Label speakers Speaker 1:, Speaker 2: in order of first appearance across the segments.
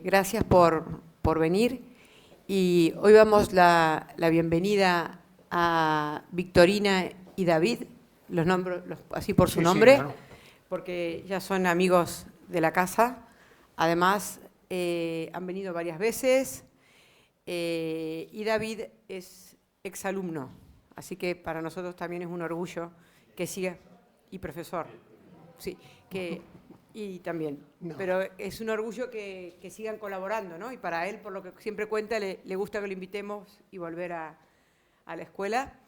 Speaker 1: Gracias por venir. Y hoy damos la bienvenida a Victorina y David, los nombro así por su nombre,
Speaker 2: sí, claro.
Speaker 1: porque ya son amigos de la casa. Además, han venido varias veces y David es exalumno, así que para nosotros también es un orgullo que siga, y profesor, sí, y también.
Speaker 2: No.
Speaker 1: Pero es un orgullo que sigan colaborando, ¿no? Y para él, por lo que siempre cuenta, le gusta que lo invitemos y volver a la escuela.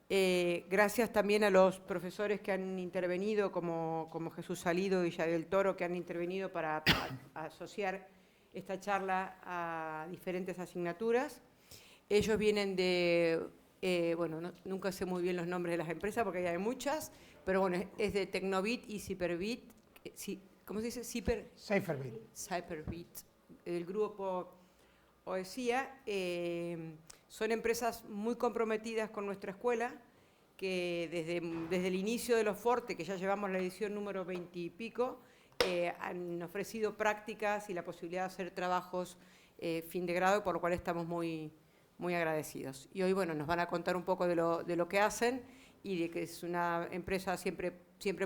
Speaker 1: Gracias también a los profesores que han intervenido, como Jesús Salido y Yadiel Toro, que han intervenido para asociar esta charla a diferentes asignaturas. Ellos vienen de, bueno, nunca sé muy bien los nombres de las empresas porque hay muchas, pero bueno, es de Tecnobit y Cyperbit. ¿Cómo se dice?
Speaker 2: Cyperbit.
Speaker 1: Cyperbit, el grupo OESIA. Son empresas muy comprometidas con nuestra escuela, que desde el inicio de los Forte, que ya llevamos la edición número 20 y pico, han ofrecido prácticas y la posibilidad de hacer trabajos fin de grado, por lo cual estamos muy agradecidos. Y hoy, bueno, nos van a contar un poco de lo que hacen y de que es una empresa siempre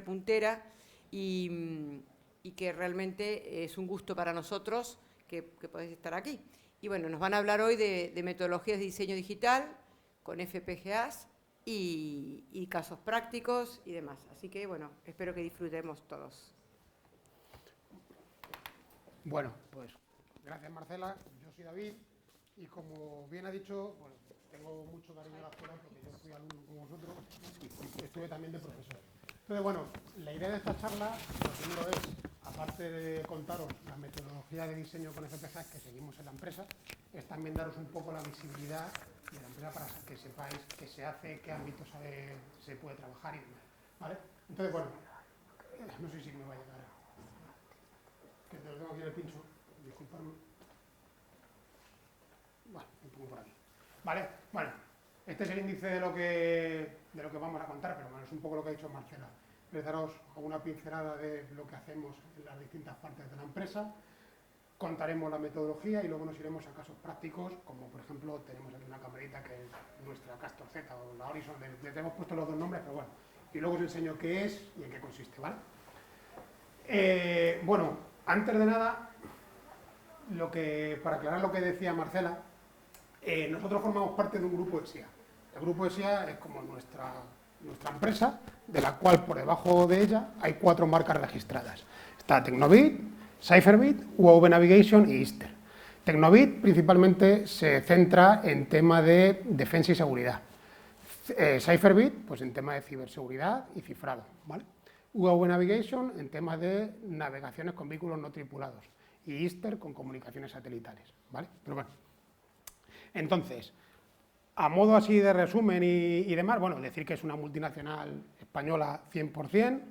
Speaker 1: puntera y que realmente es un gusto para nosotros que podéis estar aquí. Y bueno, nos van a hablar hoy de metodologías de diseño digital con FPGAs y casos prácticos y demás. Así que, bueno, espero que disfrutemos todos.
Speaker 2: Bueno, pues gracias Marcela, yo soy David y como bien ha dicho, bueno, tengo mucho cariño a la escuela porque yo fui alumno como vosotros y estuve también de profesor. Entonces, bueno, la idea de esta charla, lo primero es, aparte de contaros la metodología de diseño con FPGAs que seguimos en la empresa, es también daros un poco la visibilidad de la empresa para que sepáis qué se hace, qué ámbitos se puede trabajar y demás, ¿vale? Entonces, bueno, no sé si me va a llegar, que te lo tengo aquí en el pincho, disculpadme. Bueno, un poco por aquí. ¿Vale? Bueno, este es el índice de lo que vamos a contar, pero bueno, es un poco lo que ha dicho Marcela. Les daros alguna pincelada de lo que hacemos en las distintas partes de la empresa, contaremos la metodología y luego nos iremos a casos prácticos, como por ejemplo tenemos aquí una camarita que es nuestra Castor Z o la Horizon, le hemos puesto los dos nombres, pero bueno, y luego os enseño qué es y en qué consiste, ¿vale? Bueno, antes de nada, para aclarar lo que decía Marcela, nosotros formamos parte de un grupo ESIA. El grupo ESIA es como nuestra empresa, de la cual por debajo de ella hay 4 marcas registradas. Está Tecnobit, Cyperbit, UAV Navigation y Easter. Tecnobit principalmente se centra en tema de defensa y seguridad. Cyperbit, pues en tema de ciberseguridad y cifrado, ¿vale? UAV Navigation en temas de navegaciones con vehículos no tripulados y Easter con comunicaciones satelitales, ¿vale? Pero bueno, entonces, a modo así de resumen y demás, bueno, decir que es una multinacional española 100%,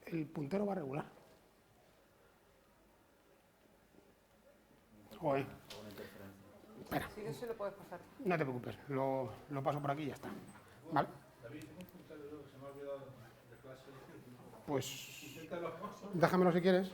Speaker 2: el puntero va regular. Joder. Espera.
Speaker 1: Si no se lo puedes pasar.
Speaker 2: No te preocupes, lo paso por aquí y ya está. ¿Vale? Pues déjamelo si quieres.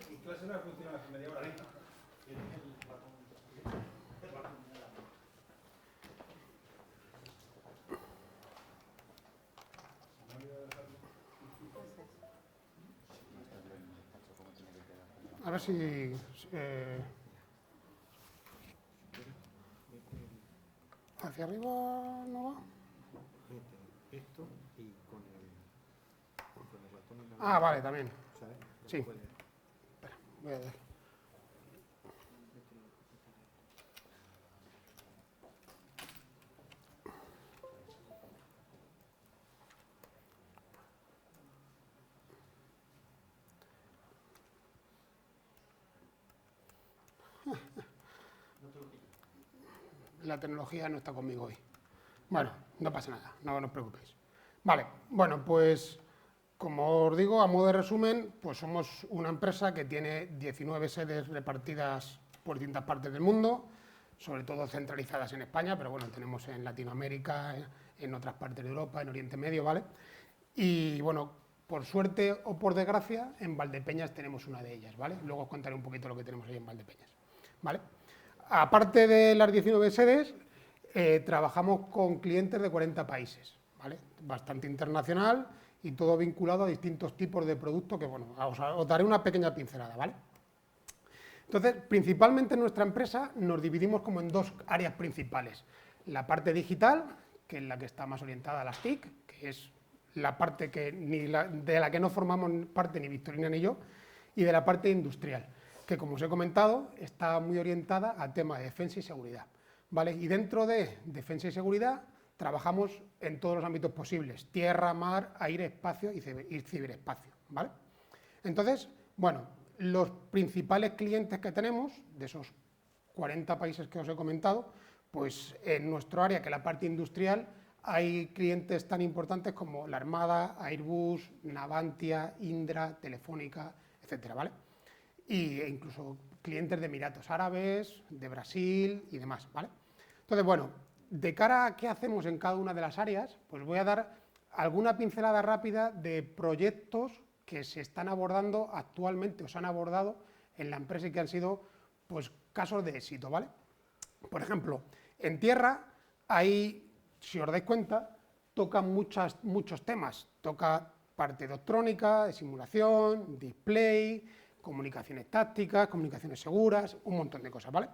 Speaker 2: A ver si... hacia arriba no va.
Speaker 3: Esto y con el ratón y la...
Speaker 2: Ah, vale, también.
Speaker 3: ¿Sabes?
Speaker 2: Sí. Espera, voy a ver. La tecnología no está conmigo hoy. Bueno, no pasa nada, no os preocupéis. Vale, bueno, pues como os digo, a modo de resumen, pues somos una empresa que tiene 19 sedes repartidas por distintas partes del mundo, sobre todo centralizadas en España, pero bueno, tenemos en Latinoamérica, en otras partes de Europa, en Oriente Medio, ¿vale? Y bueno, por suerte o por desgracia, en Valdepeñas tenemos una de ellas, ¿vale? Luego os contaré un poquito lo que tenemos ahí en Valdepeñas. ¿vale? Aparte de las 19 sedes, trabajamos con clientes de 40 países, ¿vale? Bastante internacional y todo vinculado a distintos tipos de productos que, bueno, os daré una pequeña pincelada, ¿vale? Entonces, principalmente en nuestra empresa nos dividimos como en dos áreas principales. La parte digital, que es la que está más orientada a las TIC, que es la parte de la que no formamos parte ni Victorina ni yo, y de la parte industrial, que como os he comentado, está muy orientada al tema de defensa y seguridad, ¿vale? Y dentro de defensa y seguridad trabajamos en todos los ámbitos posibles: tierra, mar, aire, espacio y ciberespacio, ¿vale? Entonces, bueno, los principales clientes que tenemos, de esos 40 países que os he comentado, pues en nuestro área, que es la parte industrial, hay clientes tan importantes como la Armada, Airbus, Navantia, Indra, Telefónica, etcétera, ¿vale? E incluso clientes de Emiratos Árabes, de Brasil y demás, ¿vale? Entonces, bueno, de cara a qué hacemos en cada una de las áreas, pues voy a dar alguna pincelada rápida de proyectos que se están abordando actualmente o se han abordado en la empresa y que han sido, pues, casos de éxito, ¿vale? Por ejemplo, en tierra hay, si os dais cuenta, toca muchos temas. Toca parte de optrónica, de simulación, display, comunicaciones tácticas, comunicaciones seguras, un montón de cosas, ¿vale?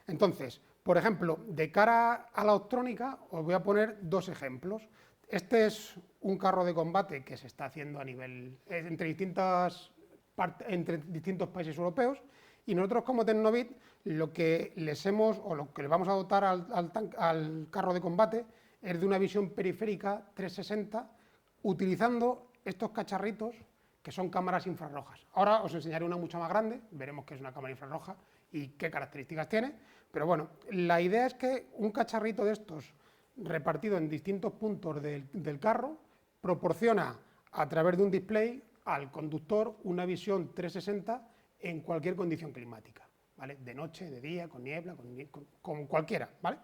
Speaker 2: Entonces, por ejemplo, de cara a la optrónica, os voy a poner dos ejemplos. Este es un carro de combate que se está haciendo a nivel entre distintos países europeos, y nosotros como Tecnobit lo que le vamos a dotar al carro de combate es de una visión periférica 360 utilizando estos cacharritos que son cámaras infrarrojas. Ahora os enseñaré una mucho más grande, veremos qué es una cámara infrarroja y qué características tiene, pero bueno, la idea es que un cacharrito de estos repartido en distintos puntos del carro proporciona a través de un display al conductor una visión 360 en cualquier condición climática, ¿vale? De noche, de día, con niebla, con cualquiera, ¿vale?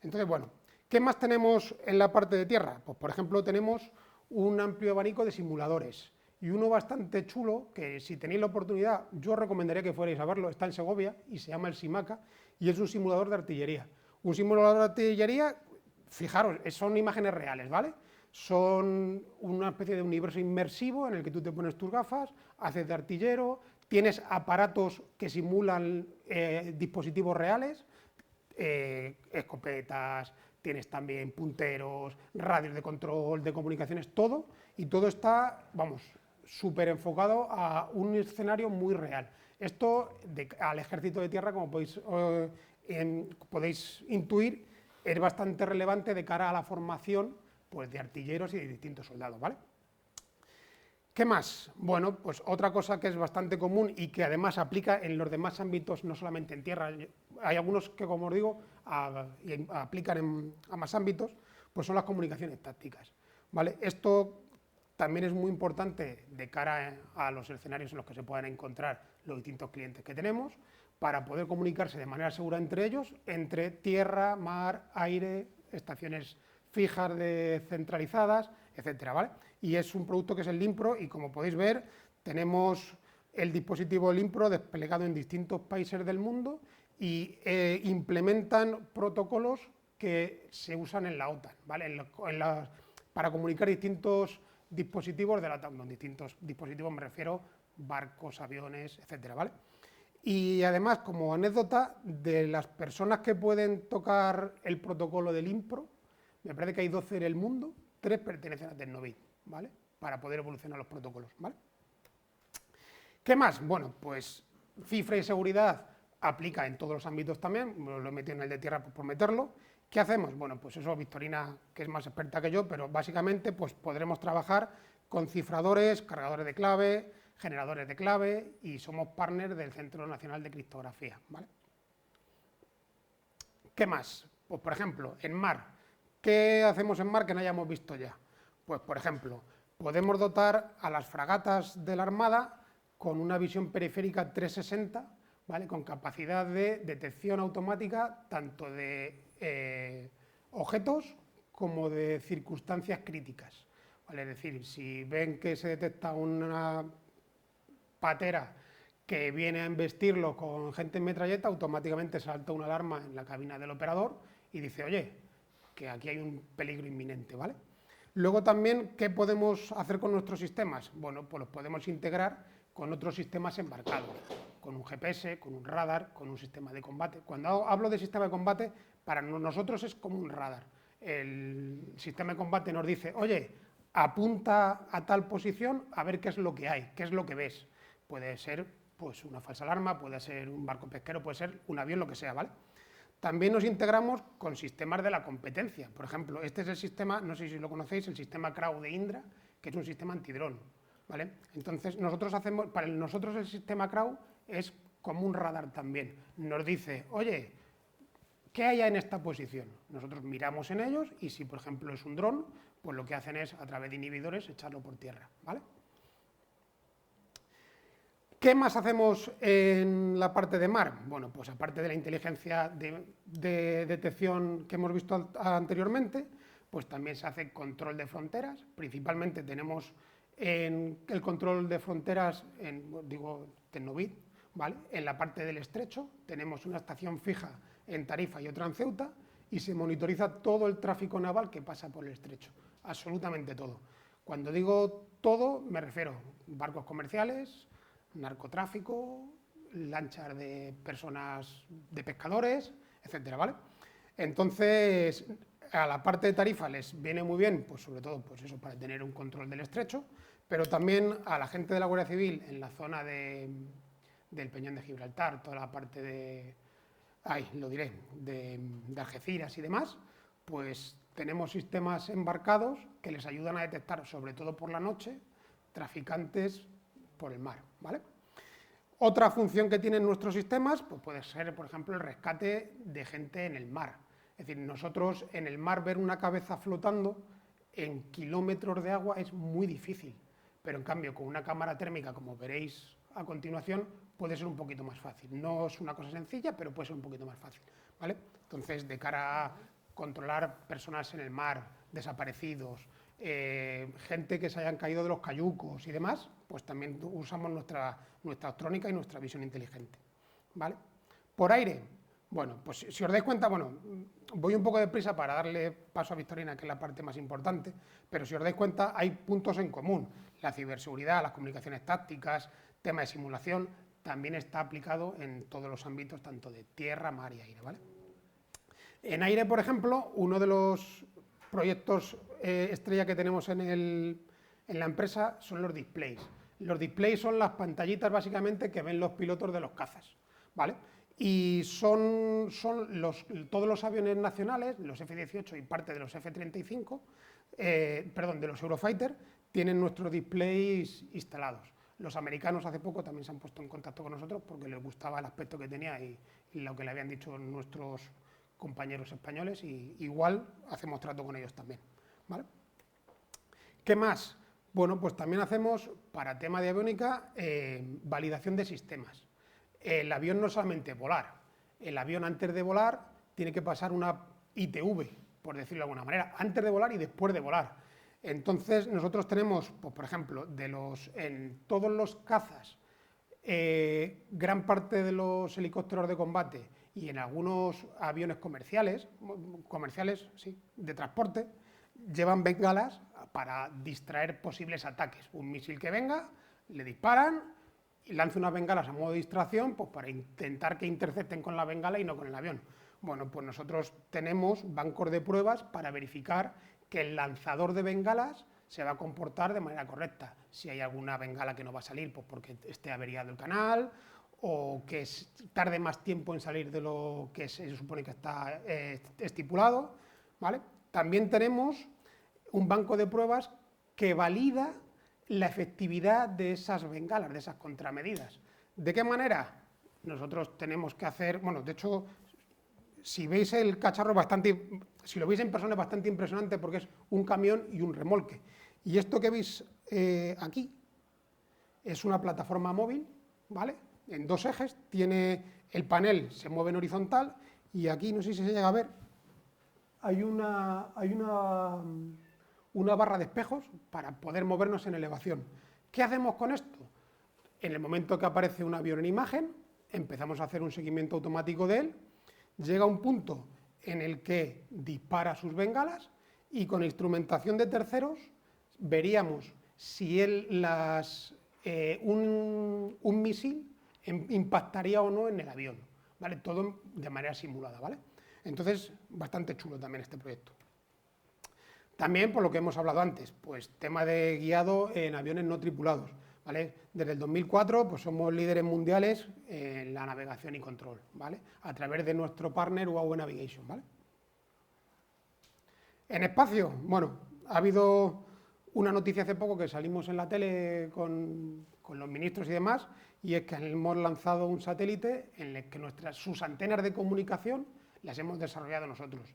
Speaker 2: Entonces, bueno, ¿qué más tenemos en la parte de tierra? Pues, por ejemplo, tenemos un amplio abanico de simuladores y uno bastante chulo que, si tenéis la oportunidad, yo os recomendaría que fuerais a verlo. Está en Segovia y se llama el Simaca y es un simulador de artillería. Un simulador de artillería, fijaros, son imágenes reales, ¿vale? Son una especie de universo inmersivo en el que tú te pones tus gafas, haces de artillero, tienes aparatos que simulan dispositivos reales, escopetas, tienes también punteros, radios de control, de comunicaciones, todo, y todo está, vamos, súper enfocado a un escenario muy real. Esto al ejército de tierra, como podéis intuir, es bastante relevante de cara a la formación, pues, de artilleros y de distintos soldados, ¿vale? ¿Qué más? Bueno, pues otra cosa que es bastante común y que además aplica en los demás ámbitos, no solamente en tierra, hay algunos que, como os digo, aplican a más ámbitos, pues son las comunicaciones tácticas, ¿vale? Esto también es muy importante de cara a los escenarios en los que se puedan encontrar los distintos clientes que tenemos, para poder comunicarse de manera segura entre ellos, entre tierra, mar, aire, estaciones fijas centralizadas, etcétera, ¿vale? Y es un producto que es el Limpro, y como podéis ver, tenemos el dispositivo Limpro desplegado en distintos países del mundo y implementan protocolos que se usan en la OTAN, ¿vale? Para comunicar distintos dispositivos de la OTAN. Con distintos dispositivos me refiero barcos, aviones, etcétera, ¿vale? Y además, como anécdota, de las personas que pueden tocar el protocolo del Limpro, me parece que hay 12 en el mundo, 3 pertenecen a Tecnobit, ¿vale? Para poder evolucionar los protocolos, ¿vale? ¿Qué más? Bueno, pues cifra y seguridad aplica en todos los ámbitos también, lo he metido en el de tierra por meterlo. ¿Qué hacemos? Bueno, pues eso Victorina, que es más experta que yo, pero básicamente pues podremos trabajar con cifradores, cargadores de clave, generadores de clave, y somos partners del Centro Nacional de Criptografía, ¿vale? ¿Qué más? Pues, por ejemplo, en mar. ¿Qué hacemos en mar que no hayamos visto ya? Pues, por ejemplo, podemos dotar a las fragatas de la Armada con una visión periférica 360, ¿vale? Con capacidad de detección automática tanto de objetos como de circunstancias críticas, ¿vale? Es decir, si ven que se detecta una patera que viene a embestirlo con gente en metralleta, automáticamente salta una alarma en la cabina del operador y dice, oye, que aquí hay un peligro inminente, ¿vale? Luego también, ¿qué podemos hacer con nuestros sistemas? Bueno, pues los podemos integrar con otros sistemas embarcados, con un GPS, con un radar, con un sistema de combate. Cuando hablo de sistema de combate, para nosotros es como un radar. El sistema de combate nos dice, oye, apunta a tal posición a ver qué es lo que hay, qué es lo que ves. Puede ser pues, una falsa alarma, puede ser un barco pesquero, puede ser un avión, lo que sea, ¿vale? También nos integramos con sistemas de la competencia. Por ejemplo, este es el sistema, no sé si lo conocéis, el sistema CRAU de Indra, que es un sistema antidrón, ¿vale? Entonces, para nosotros el sistema CRAU es como un radar también. Nos dice, oye, ¿qué hay en esta posición? Nosotros miramos en ellos y si, por ejemplo, es un dron, pues lo que hacen es, a través de inhibidores, echarlo por tierra, ¿vale? ¿Qué más hacemos en la parte de mar? Bueno, pues aparte de la inteligencia de detección que hemos visto anteriormente, pues también se hace control de fronteras. Principalmente tenemos el control de fronteras en Tecnobit, ¿vale? En la parte del estrecho tenemos una estación fija en Tarifa y otra en Ceuta y se monitoriza todo el tráfico naval que pasa por el estrecho, absolutamente todo. Cuando digo todo, me refiero a barcos comerciales, narcotráfico, lanchas de personas, de pescadores, etcétera, ¿vale? Entonces, a la parte de Tarifa les viene muy bien, pues sobre todo, pues eso, para tener un control del estrecho, pero también a la gente de la Guardia Civil en la zona del Peñón de Gibraltar, toda la parte de, de Algeciras y demás, pues tenemos sistemas embarcados que les ayudan a detectar, sobre todo por la noche, traficantes por el mar, ¿vale? Otra función que tienen nuestros sistemas pues puede ser, por ejemplo, el rescate de gente en el mar. Es decir, nosotros en el mar ver una cabeza flotando en kilómetros de agua es muy difícil, pero en cambio con una cámara térmica, como veréis a continuación, puede ser un poquito más fácil. No es una cosa sencilla, pero puede ser un poquito más fácil, ¿vale? Entonces, de cara a controlar personas en el mar, desaparecidos, gente que se hayan caído de los cayucos y demás, pues también usamos nuestra optrónica y nuestra visión inteligente, ¿vale? Por aire, bueno, pues si os dais cuenta, bueno, voy un poco deprisa para darle paso a Victorina, que es la parte más importante, pero si os dais cuenta hay puntos en común. La ciberseguridad, las comunicaciones tácticas, tema de simulación, también está aplicado en todos los ámbitos, tanto de tierra, mar y aire, ¿vale? En aire, por ejemplo, uno de los proyectos estrella que tenemos en la empresa son los displays. Los displays son las pantallitas básicamente que ven los pilotos de los cazas, ¿vale? Y son todos los aviones nacionales, los F-18 y parte de los F-35, de los Eurofighter, tienen nuestros displays instalados. Los americanos hace poco también se han puesto en contacto con nosotros porque les gustaba el aspecto que tenía y lo que le habían dicho nuestros compañeros españoles, y igual hacemos trato con ellos también, ¿vale? ¿Qué más? Bueno, pues también hacemos, para tema de aviónica, validación de sistemas. El avión no solamente volar, el avión antes de volar tiene que pasar una ITV, por decirlo de alguna manera, antes de volar y después de volar. Entonces nosotros tenemos, pues, por ejemplo, en todos los cazas, gran parte de los helicópteros de combate y en algunos aviones comerciales, sí, de transporte, llevan bengalas para distraer posibles ataques. Un misil que venga, le disparan y lanza unas bengalas a modo de distracción, pues para intentar que intercepten con la bengala y no con el avión. Bueno, pues nosotros tenemos bancos de pruebas para verificar que el lanzador de bengalas se va a comportar de manera correcta. Si hay alguna bengala que no va a salir, pues porque esté averiado el canal, o que tarde más tiempo en salir de lo que se supone que está estipulado, ¿vale? También tenemos un banco de pruebas que valida la efectividad de esas bengalas, de esas contramedidas. ¿De qué manera? Nosotros tenemos que hacer, bueno, de hecho, si veis el cacharro si lo veis en persona es bastante impresionante porque es un camión y un remolque. Y esto que veis aquí es una plataforma móvil, ¿vale? En dos ejes, tiene el panel, se mueve en horizontal, y aquí, no sé si se llega a ver, hay una barra de espejos para poder movernos en elevación. ¿Qué hacemos con esto? En el momento que aparece un avión en imagen, empezamos a hacer un seguimiento automático de él, llega a un punto en el que dispara sus bengalas y con instrumentación de terceros veríamos si un misil impactaría o no en el avión, ¿vale? Todo de manera simulada, ¿vale? Entonces, bastante chulo también este proyecto. También, por lo que hemos hablado antes, pues tema de guiado en aviones no tripulados, ¿vale? Desde el 2004 pues somos líderes mundiales en la navegación y control, ¿vale? A través de nuestro partner Huawei Navigation, ¿vale? En espacio, bueno, ha habido una noticia hace poco que salimos en la tele con los ministros y demás, y es que hemos lanzado un satélite en el que sus antenas de comunicación las hemos desarrollado nosotros.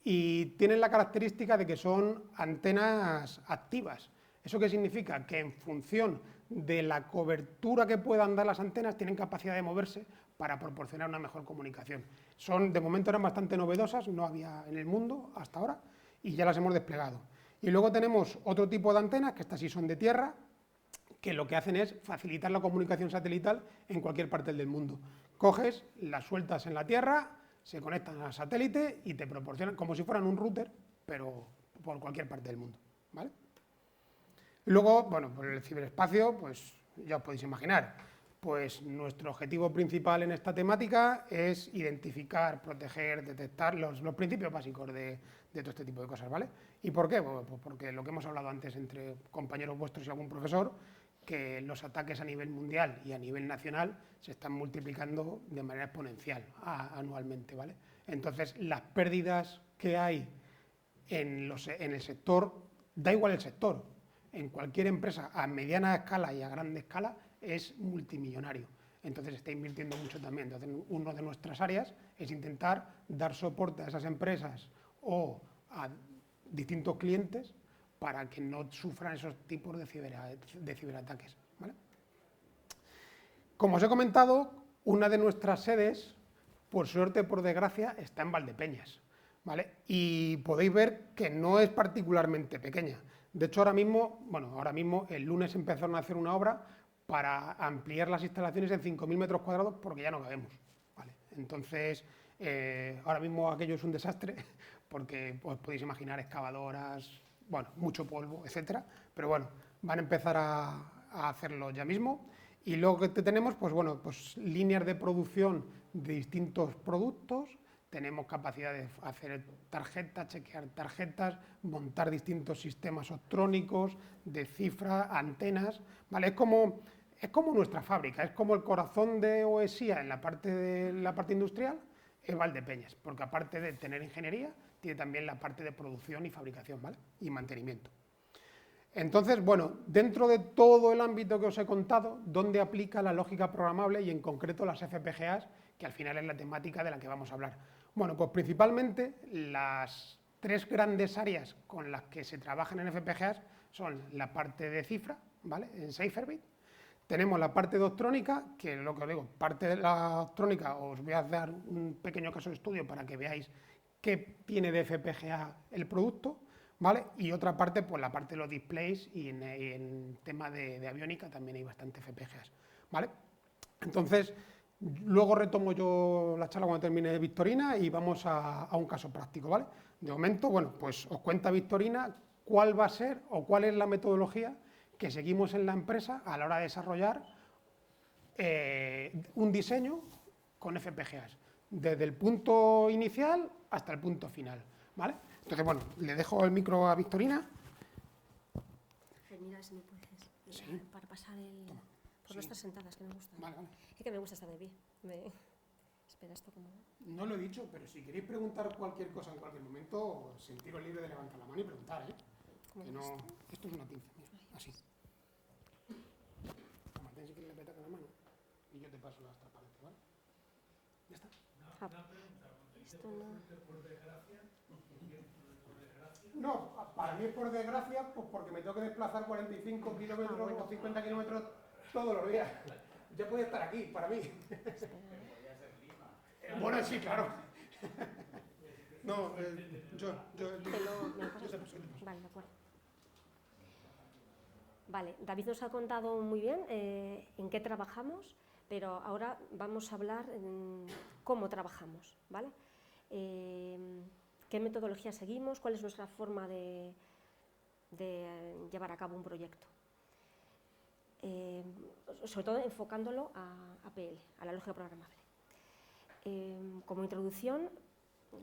Speaker 2: Y tienen la característica de que son antenas activas. ¿Eso qué significa? Que en función de la cobertura que puedan dar las antenas, tienen capacidad de moverse para proporcionar una mejor comunicación. De momento eran bastante novedosas, no había en el mundo hasta ahora, y ya las hemos desplegado. Y luego tenemos otro tipo de antenas, que estas sí son de tierra, que lo que hacen es facilitar la comunicación satelital en cualquier parte del mundo. Coges, las sueltas en la tierra, se conectan al satélite y te proporcionan, como si fueran un router, pero por cualquier parte del mundo, ¿vale? Luego, bueno, por el ciberespacio, pues ya os podéis imaginar, pues nuestro objetivo principal en esta temática es identificar, proteger, detectar los principios básicos de todo este tipo de cosas, ¿vale? ¿Y por qué? Pues porque lo que hemos hablado antes entre compañeros vuestros y algún profesor, que los ataques a nivel mundial y a nivel nacional se están multiplicando de manera exponencial anualmente, ¿vale? Entonces, las pérdidas que hay en el sector, da igual el sector, en cualquier empresa a mediana escala y a grande escala es multimillonario. Entonces está invirtiendo mucho también. Entonces, una de nuestras áreas es intentar dar soporte a esas empresas o a distintos clientes para que no sufran esos tipos de ciberataques, ¿vale? Como os he comentado, una de nuestras sedes, por suerte o por desgracia, está en Valdepeñas, ¿vale? Y podéis ver que no es particularmente pequeña. De hecho, ahora mismo el lunes empezaron a hacer una obra para ampliar las instalaciones en 5.000 metros cuadrados porque ya no cabemos, ¿vale? Entonces, ahora mismo aquello es un desastre porque os podéis imaginar excavadoras, bueno, mucho polvo, etcétera, pero bueno, van a empezar a hacerlo ya mismo. Y luego que tenemos, pues bueno, pues líneas de producción de distintos productos, tenemos capacidad de hacer tarjetas, chequear tarjetas, montar distintos sistemas optrónicos, de cifra, antenas, ¿vale? Es como nuestra fábrica, es como el corazón de OSIA en la parte industrial, es Valdepeñas, porque aparte de tener ingeniería, tiene también la parte de producción y fabricación, ¿vale? Y mantenimiento. Entonces, bueno, dentro de todo el ámbito que os he contado, ¿dónde aplica la lógica programable y en concreto las FPGAs, que al final es la temática de la que vamos a hablar? Bueno, pues principalmente las tres grandes áreas con las que se trabajan en FPGAs son la parte de cifra, ¿vale? En Cypherbit. Tenemos la parte de optrónica, que es lo que os digo, parte de la optrónica os voy a dar un pequeño caso de estudio para que veáis qué tiene de FPGA el producto, ¿vale? Y otra parte, pues la parte de los displays y en tema de aviónica también hay bastante FPGAs, ¿vale? Entonces, luego retomo yo la charla cuando termine Victorina y vamos a un caso práctico, ¿vale? De momento, bueno, pues os cuenta Victorina cuál va a ser o cuál es la metodología que seguimos en la empresa a la hora de desarrollar un diseño con FPGAs, desde el punto inicial hasta el punto final, ¿vale? Entonces, bueno, le dejo el micro a Victorina.
Speaker 4: Mira, si me puedes,
Speaker 2: Sí.
Speaker 4: para pasar por
Speaker 2: Sí.
Speaker 4: nuestras sentadas, que me gustan.
Speaker 2: Vale, vale.
Speaker 4: Es que me gusta estar de pie. Espera, esto como...
Speaker 2: No lo he dicho, pero si queréis preguntar cualquier cosa en cualquier momento, sentiros libre de levantar la mano y preguntar, ¿eh?
Speaker 4: ¿Cómo
Speaker 2: Que
Speaker 4: es
Speaker 2: no...
Speaker 4: esto?
Speaker 2: Esto es una pinza, mira, así. Toma, ten si quieres le peta con la mano y yo te paso las transparentes, ¿vale? Ya está.
Speaker 4: Ah, esto no...
Speaker 2: No, para mí es por desgracia, pues porque me tengo que desplazar 45 kilómetros
Speaker 4: bueno.
Speaker 2: o 50 kilómetros todos los días. Yo podía estar aquí, para mí. Bueno, sí, claro. No, yo
Speaker 4: Que no... ¿me lo pasas?
Speaker 2: te paso.
Speaker 4: Vale, de acuerdo. Vale, David nos ha contado muy bien en qué trabajamos, pero ahora vamos a hablar en cómo trabajamos, ¿vale? ¿Qué metodología seguimos? ¿Cuál es nuestra forma de llevar a cabo un proyecto? Sobre todo enfocándolo a PL, a la lógica programable. Como introducción,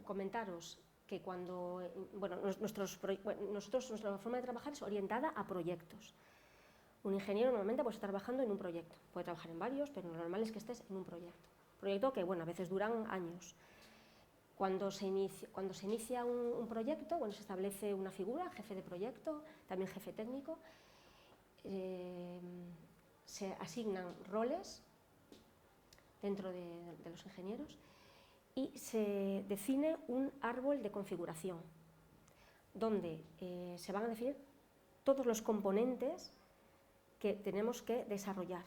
Speaker 4: comentaros que cuando, nosotros, nuestra forma de trabajar es orientada a proyectos. Un ingeniero normalmente puede estar trabajando en un proyecto, puede trabajar en varios, pero lo normal es que estés en un proyecto. Proyecto que, a veces duran años. Cuando se inicia un proyecto, se establece una figura, jefe de proyecto, también jefe técnico, se asignan roles dentro de los ingenieros y se define un árbol de configuración donde se van a definir todos los componentes que tenemos que desarrollar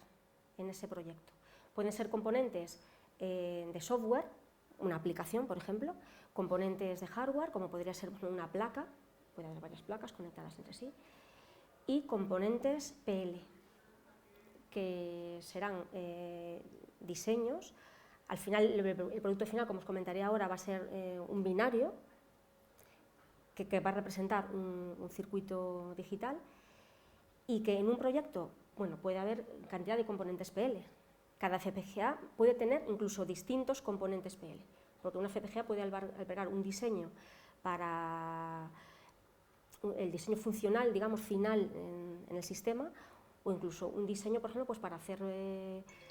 Speaker 4: en ese proyecto. Pueden ser componentes de software, una aplicación, por ejemplo, componentes de hardware, como podría ser una placa, puede haber varias placas conectadas entre sí, y componentes PL, que serán diseños. Al final, el producto final, como os comentaré ahora, va a ser un binario que va a representar un circuito digital y que en un proyecto, puede haber cantidad de componentes PL. Cada FPGA puede tener incluso distintos componentes PL, porque una FPGA puede albergar un diseño para el diseño funcional, digamos, final en el sistema, o incluso un diseño, por ejemplo,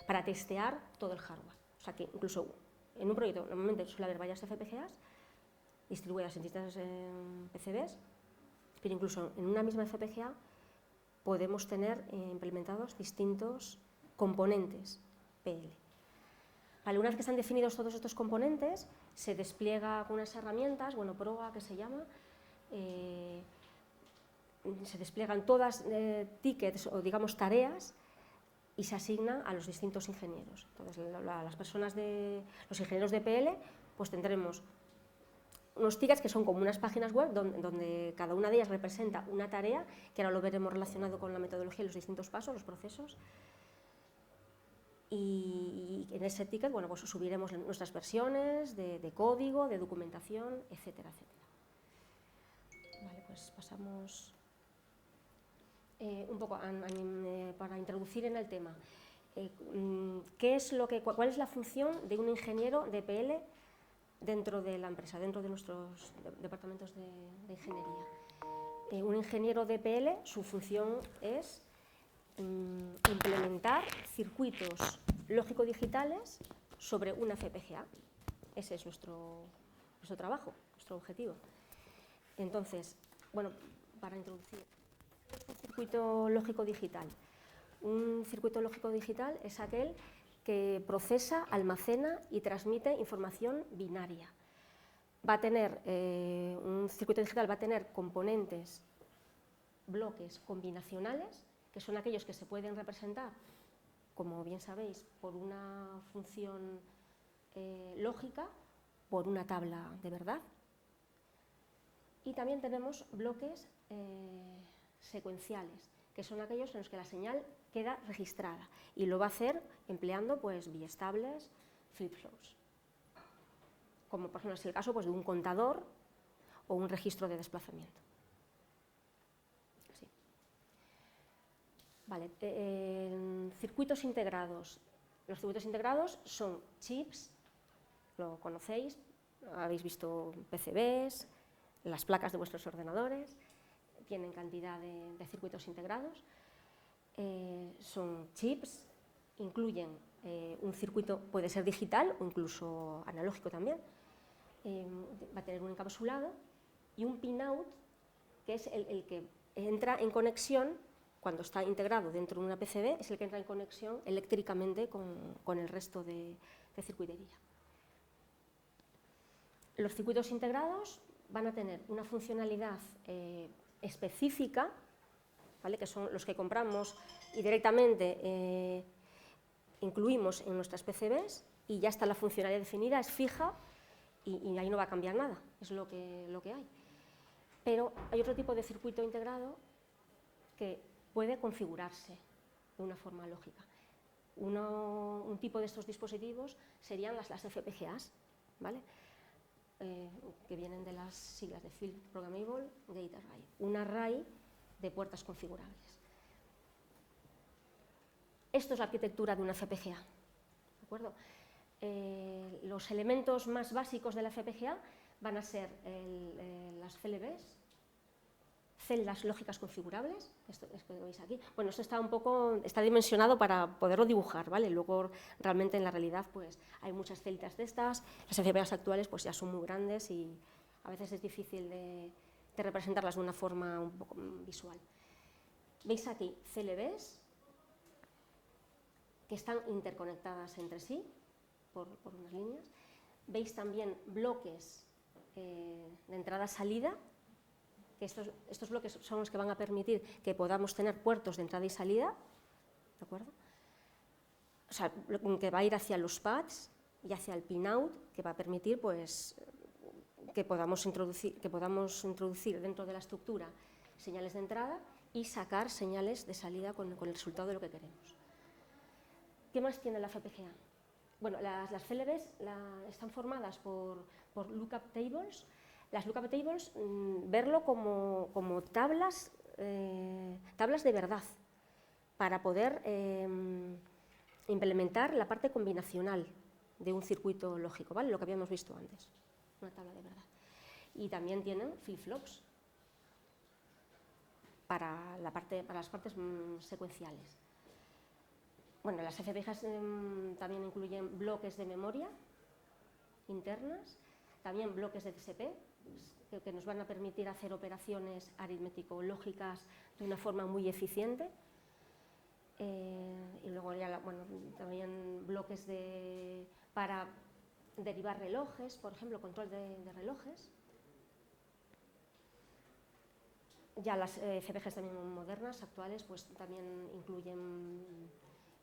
Speaker 4: para testear todo el hardware. O sea que incluso en un proyecto normalmente suele haber varias FPGAs distribuidas en distintas PCBs, pero incluso en una misma FPGA podemos tener implementados distintos componentes PL. Vale, una vez que están definidos todos estos componentes, se despliega con unas herramientas, PROA que se llama, se despliegan todas tickets o digamos tareas y se asignan a los distintos ingenieros. Entonces, los ingenieros de PL, pues tendremos unos tickets que son como unas páginas web donde cada una de ellas representa una tarea, que ahora lo veremos relacionado con la metodología y los distintos pasos, los procesos. Y en ese ticket, pues subiremos nuestras versiones de código, de documentación, etcétera, etcétera. Vale, pues pasamos un poco para introducir en el tema. ¿Cuál es la función de un ingeniero de PL dentro de la empresa, dentro de nuestros departamentos de ingeniería? Un ingeniero de PL, su función es implementar circuitos lógico-digitales sobre una FPGA. Ese es nuestro trabajo, nuestro objetivo. Entonces, para introducir un circuito lógico-digital. Un circuito lógico-digital es aquel que procesa, almacena y transmite información binaria. Un circuito digital va a tener componentes, bloques combinacionales, que son aquellos que se pueden representar, como bien sabéis, por una función lógica, por una tabla de verdad. Y también tenemos bloques secuenciales, que son aquellos en los que la señal queda registrada y lo va a hacer empleando biestables, flip-flops, como por ejemplo es el caso de un contador o un registro de desplazamiento. Así. Vale, circuitos integrados. Los circuitos integrados son chips, lo conocéis, habéis visto PCBs, las placas de vuestros ordenadores, tienen cantidad de circuitos integrados, son chips, incluyen un circuito, puede ser digital o incluso analógico también, va a tener un encapsulado y un pinout, que es el que entra en conexión, cuando está integrado dentro de una PCB, es el que entra en conexión eléctricamente con el resto de circuitería. Los circuitos integrados van a tener una funcionalidad específica, ¿vale? Que son los que compramos y directamente incluimos en nuestras PCBs y ya está la funcionalidad definida, es fija y ahí no va a cambiar nada, es lo que hay. Pero hay otro tipo de circuito integrado que puede configurarse de una forma lógica. Un tipo de estos dispositivos serían las FPGAs, ¿vale? Que vienen de las siglas de Field Programmable Gate Array, un array de puertas configurables. Esto es la arquitectura de una FPGA, ¿de acuerdo? Los elementos más básicos de la FPGA van a ser las CLBs, celdas lógicas configurables, esto que veis aquí. Bueno, esto está dimensionado para poderlo dibujar, ¿vale? Luego, realmente, en la realidad, pues, hay muchas celitas de estas. Las FPGAs actuales, pues, ya son muy grandes y a veces es difícil de representarlas de una forma un poco visual. Veis aquí CLBs que están interconectadas entre sí por unas líneas. Veis también bloques de entrada-salida, que estos bloques son los que van a permitir que podamos tener puertos de entrada y salida, ¿de acuerdo? O sea, que va a ir hacia los pads y hacia el pinout, que va a permitir, pues, que podamos introducir dentro de la estructura señales de entrada y sacar señales de salida con el resultado de lo que queremos. ¿Qué más tiene la FPGA? Bueno, las CLBs están formadas por lookup tables. Las lookup tables, verlo como tablas de verdad, para poder implementar la parte combinacional de un circuito lógico, ¿vale? Lo que habíamos visto antes, una tabla de verdad. Y también tienen flip-flops para las partes secuenciales. Bueno, las FPGAs también incluyen bloques de memoria internas, también bloques de DSP, que nos van a permitir hacer operaciones aritmético-lógicas de una forma muy eficiente. Y luego ya, también bloques para derivar relojes, por ejemplo, control de relojes. Ya las FPGAs también modernas, actuales, pues también incluyen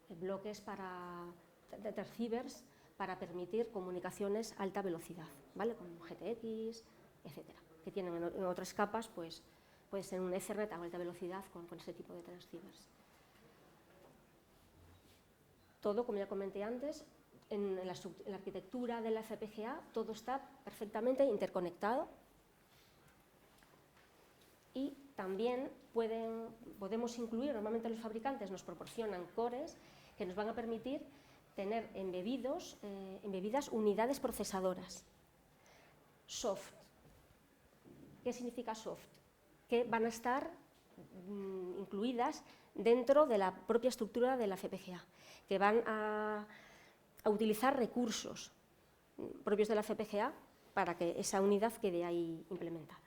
Speaker 4: bloques de transceivers para permitir comunicaciones a alta velocidad, ¿vale? Como GTX, etcétera, que tienen en otras capas, pues puede ser un Ethernet a alta velocidad con ese tipo de transceivers. Todo, como ya comenté antes, en la arquitectura de la FPGA, todo está perfectamente interconectado y también podemos incluir, normalmente los fabricantes nos proporcionan cores que nos van a permitir tener embebidas unidades procesadoras. Soft. ¿Qué significa soft? Que van a estar incluidas dentro de la propia estructura de la FPGA, que van a utilizar recursos propios de la FPGA para que esa unidad quede ahí implementada.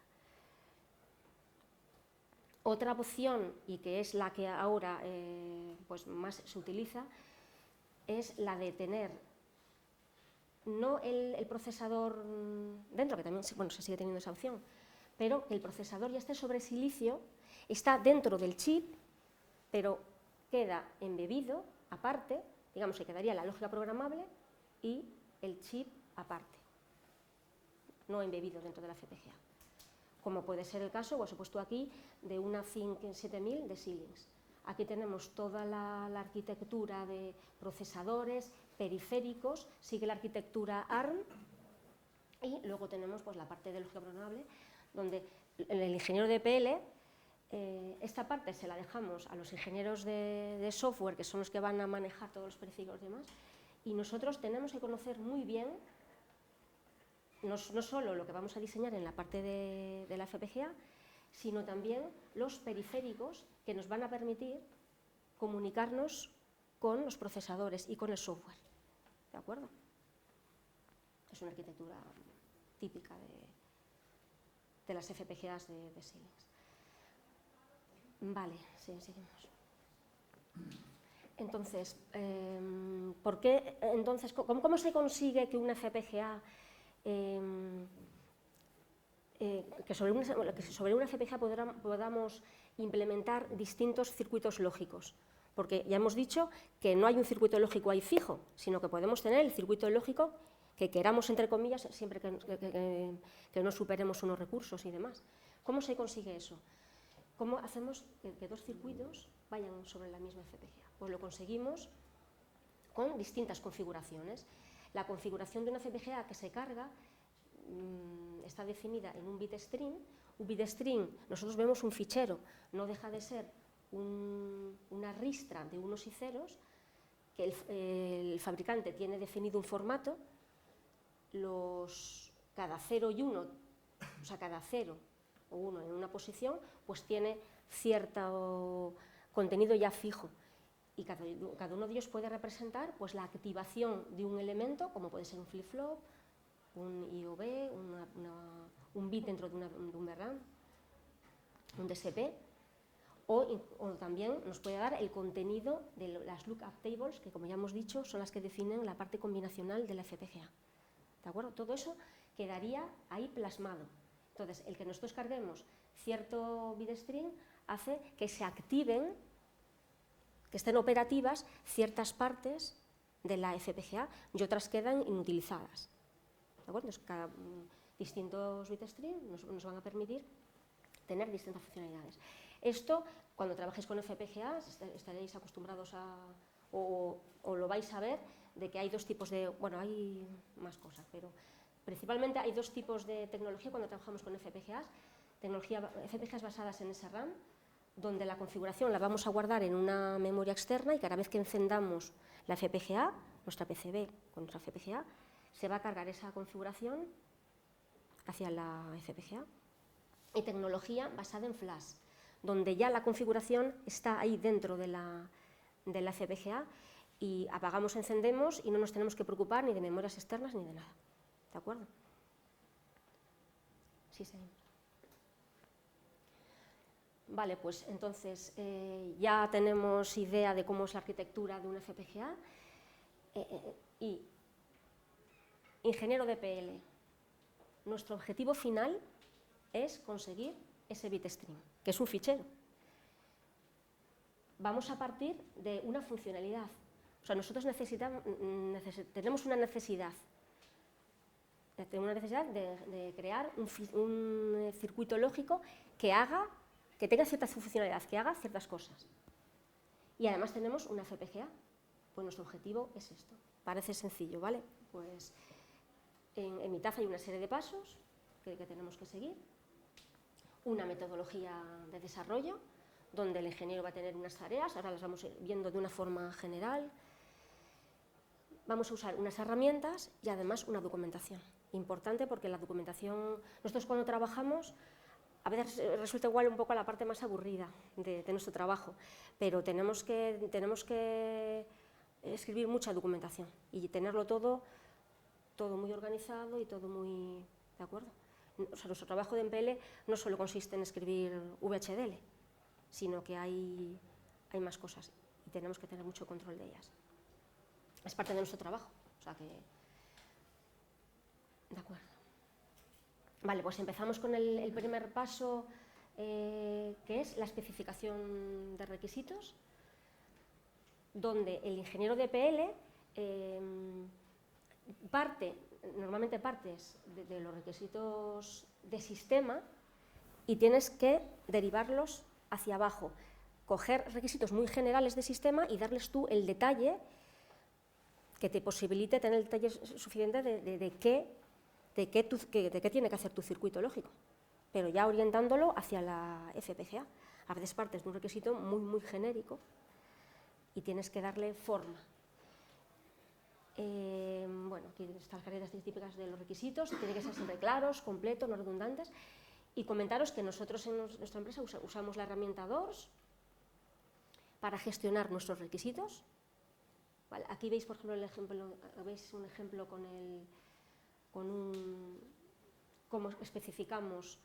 Speaker 4: Otra opción, y que es la que ahora pues más se utiliza, es la de tener no el procesador dentro, que también se sigue teniendo esa opción, pero que el procesador ya esté sobre silicio, está dentro del chip, pero queda embebido aparte, digamos que quedaría la lógica programable y el chip aparte, no embebido dentro de la FPGA. Como puede ser el caso, os he puesto aquí, de una Zinc 7000 de Xilinx. Aquí tenemos toda la arquitectura de procesadores, periféricos, sigue la arquitectura ARM, y luego tenemos, pues, la parte de lógica programable, donde el ingeniero de PL, esta parte se la dejamos a los ingenieros de software, que son los que van a manejar todos los periféricos y demás, y nosotros tenemos que conocer muy bien no solo lo que vamos a diseñar en la parte de la FPGA, sino también los periféricos que nos van a permitir comunicarnos con los procesadores y con el software. ¿De acuerdo? Es una arquitectura típica de las FPGAs de Xilinx. Vale, sí, seguimos. Entonces, ¿cómo se consigue que una FPGA que sobre una FPGA podamos implementar distintos circuitos lógicos? Porque ya hemos dicho que no hay un circuito lógico ahí fijo, sino que podemos tener el circuito lógico que queramos, entre comillas, siempre que no superemos unos recursos y demás. ¿Cómo se consigue eso? ¿Cómo hacemos que dos circuitos vayan sobre la misma FPGA? Pues lo conseguimos con distintas configuraciones. La configuración de una FPGA que se carga está definida en un bitstream. Un bitstream, nosotros vemos un fichero, no deja de ser una ristra de unos y ceros, que el fabricante tiene definido un formato, cada 0 y 1, o sea, cada 0 o 1 en una posición, pues tiene cierto contenido ya fijo. Y cada uno de ellos puede representar pues, la activación de un elemento, como puede ser un flip-flop, un IOV, un bit dentro de un VRAM, un DSP, o también nos puede dar el contenido de las lookup tables, que como ya hemos dicho, son las que definen la parte combinacional de la FPGA. ¿De acuerdo? Todo eso quedaría ahí plasmado. Entonces, el que nosotros carguemos cierto bitstream hace que se activen, que estén operativas ciertas partes de la FPGA y otras quedan inutilizadas. ¿De acuerdo? Entonces, distintos bitstream nos van a permitir tener distintas funcionalidades. Esto, cuando trabajéis con FPGA, estaréis acostumbrados o lo vais a ver, de que hay dos tipos de... Bueno, hay más cosas, pero principalmente hay dos tipos de tecnología cuando trabajamos con FPGAs. FPGAs basadas en SRAM, donde la configuración la vamos a guardar en una memoria externa y cada vez que encendamos la FPGA, nuestra PCB con nuestra FPGA, se va a cargar esa configuración hacia la FPGA. Y tecnología basada en flash, donde ya la configuración está ahí dentro de la FPGA y apagamos, encendemos y no nos tenemos que preocupar ni de memorias externas ni de nada. ¿De acuerdo? Sí, seguimos. Vale, pues entonces ya tenemos idea de cómo es la arquitectura de una FPGA y ingeniero de PL. Nuestro objetivo final es conseguir ese bitstream, que es un fichero. Vamos a partir de una funcionalidad. O sea, nosotros tenemos una necesidad de crear un circuito lógico que tenga cierta funcionalidad, que haga ciertas cosas. Y además tenemos una FPGA. Pues nuestro objetivo es esto. Parece sencillo, ¿vale? Pues en mitad hay una serie de pasos que tenemos que seguir. Una metodología de desarrollo, donde el ingeniero va a tener unas tareas, ahora las vamos viendo de una forma general. Vamos a usar unas herramientas y además una documentación. Importante porque la documentación, nosotros cuando trabajamos, a veces resulta igual un poco la parte más aburrida de nuestro trabajo, pero tenemos que escribir mucha documentación y tenerlo todo muy organizado y todo muy... ¿De acuerdo? O sea, nuestro trabajo de MPL no solo consiste en escribir VHDL, sino que hay más cosas y tenemos que tener mucho control de ellas. Es parte de nuestro trabajo, o sea que... De acuerdo. Vale, pues empezamos con el primer paso, que es la especificación de requisitos, donde el ingeniero de PL normalmente partes de los requisitos de sistema y tienes que derivarlos hacia abajo, coger requisitos muy generales de sistema y darles tú el detalle que te posibilite tener el detalle suficiente de qué tiene que hacer tu circuito lógico, pero ya orientándolo hacia la FPGA. A veces partes de un requisito muy genérico y tienes que darle forma. Bueno, aquí están las características típicas de los requisitos, tienen que ser siempre claros, completos, no redundantes. Y comentaros que nosotros en nuestra empresa usamos la herramienta DOORS para gestionar nuestros requisitos. Vale, aquí veis, por ejemplo, un ejemplo cómo especificamos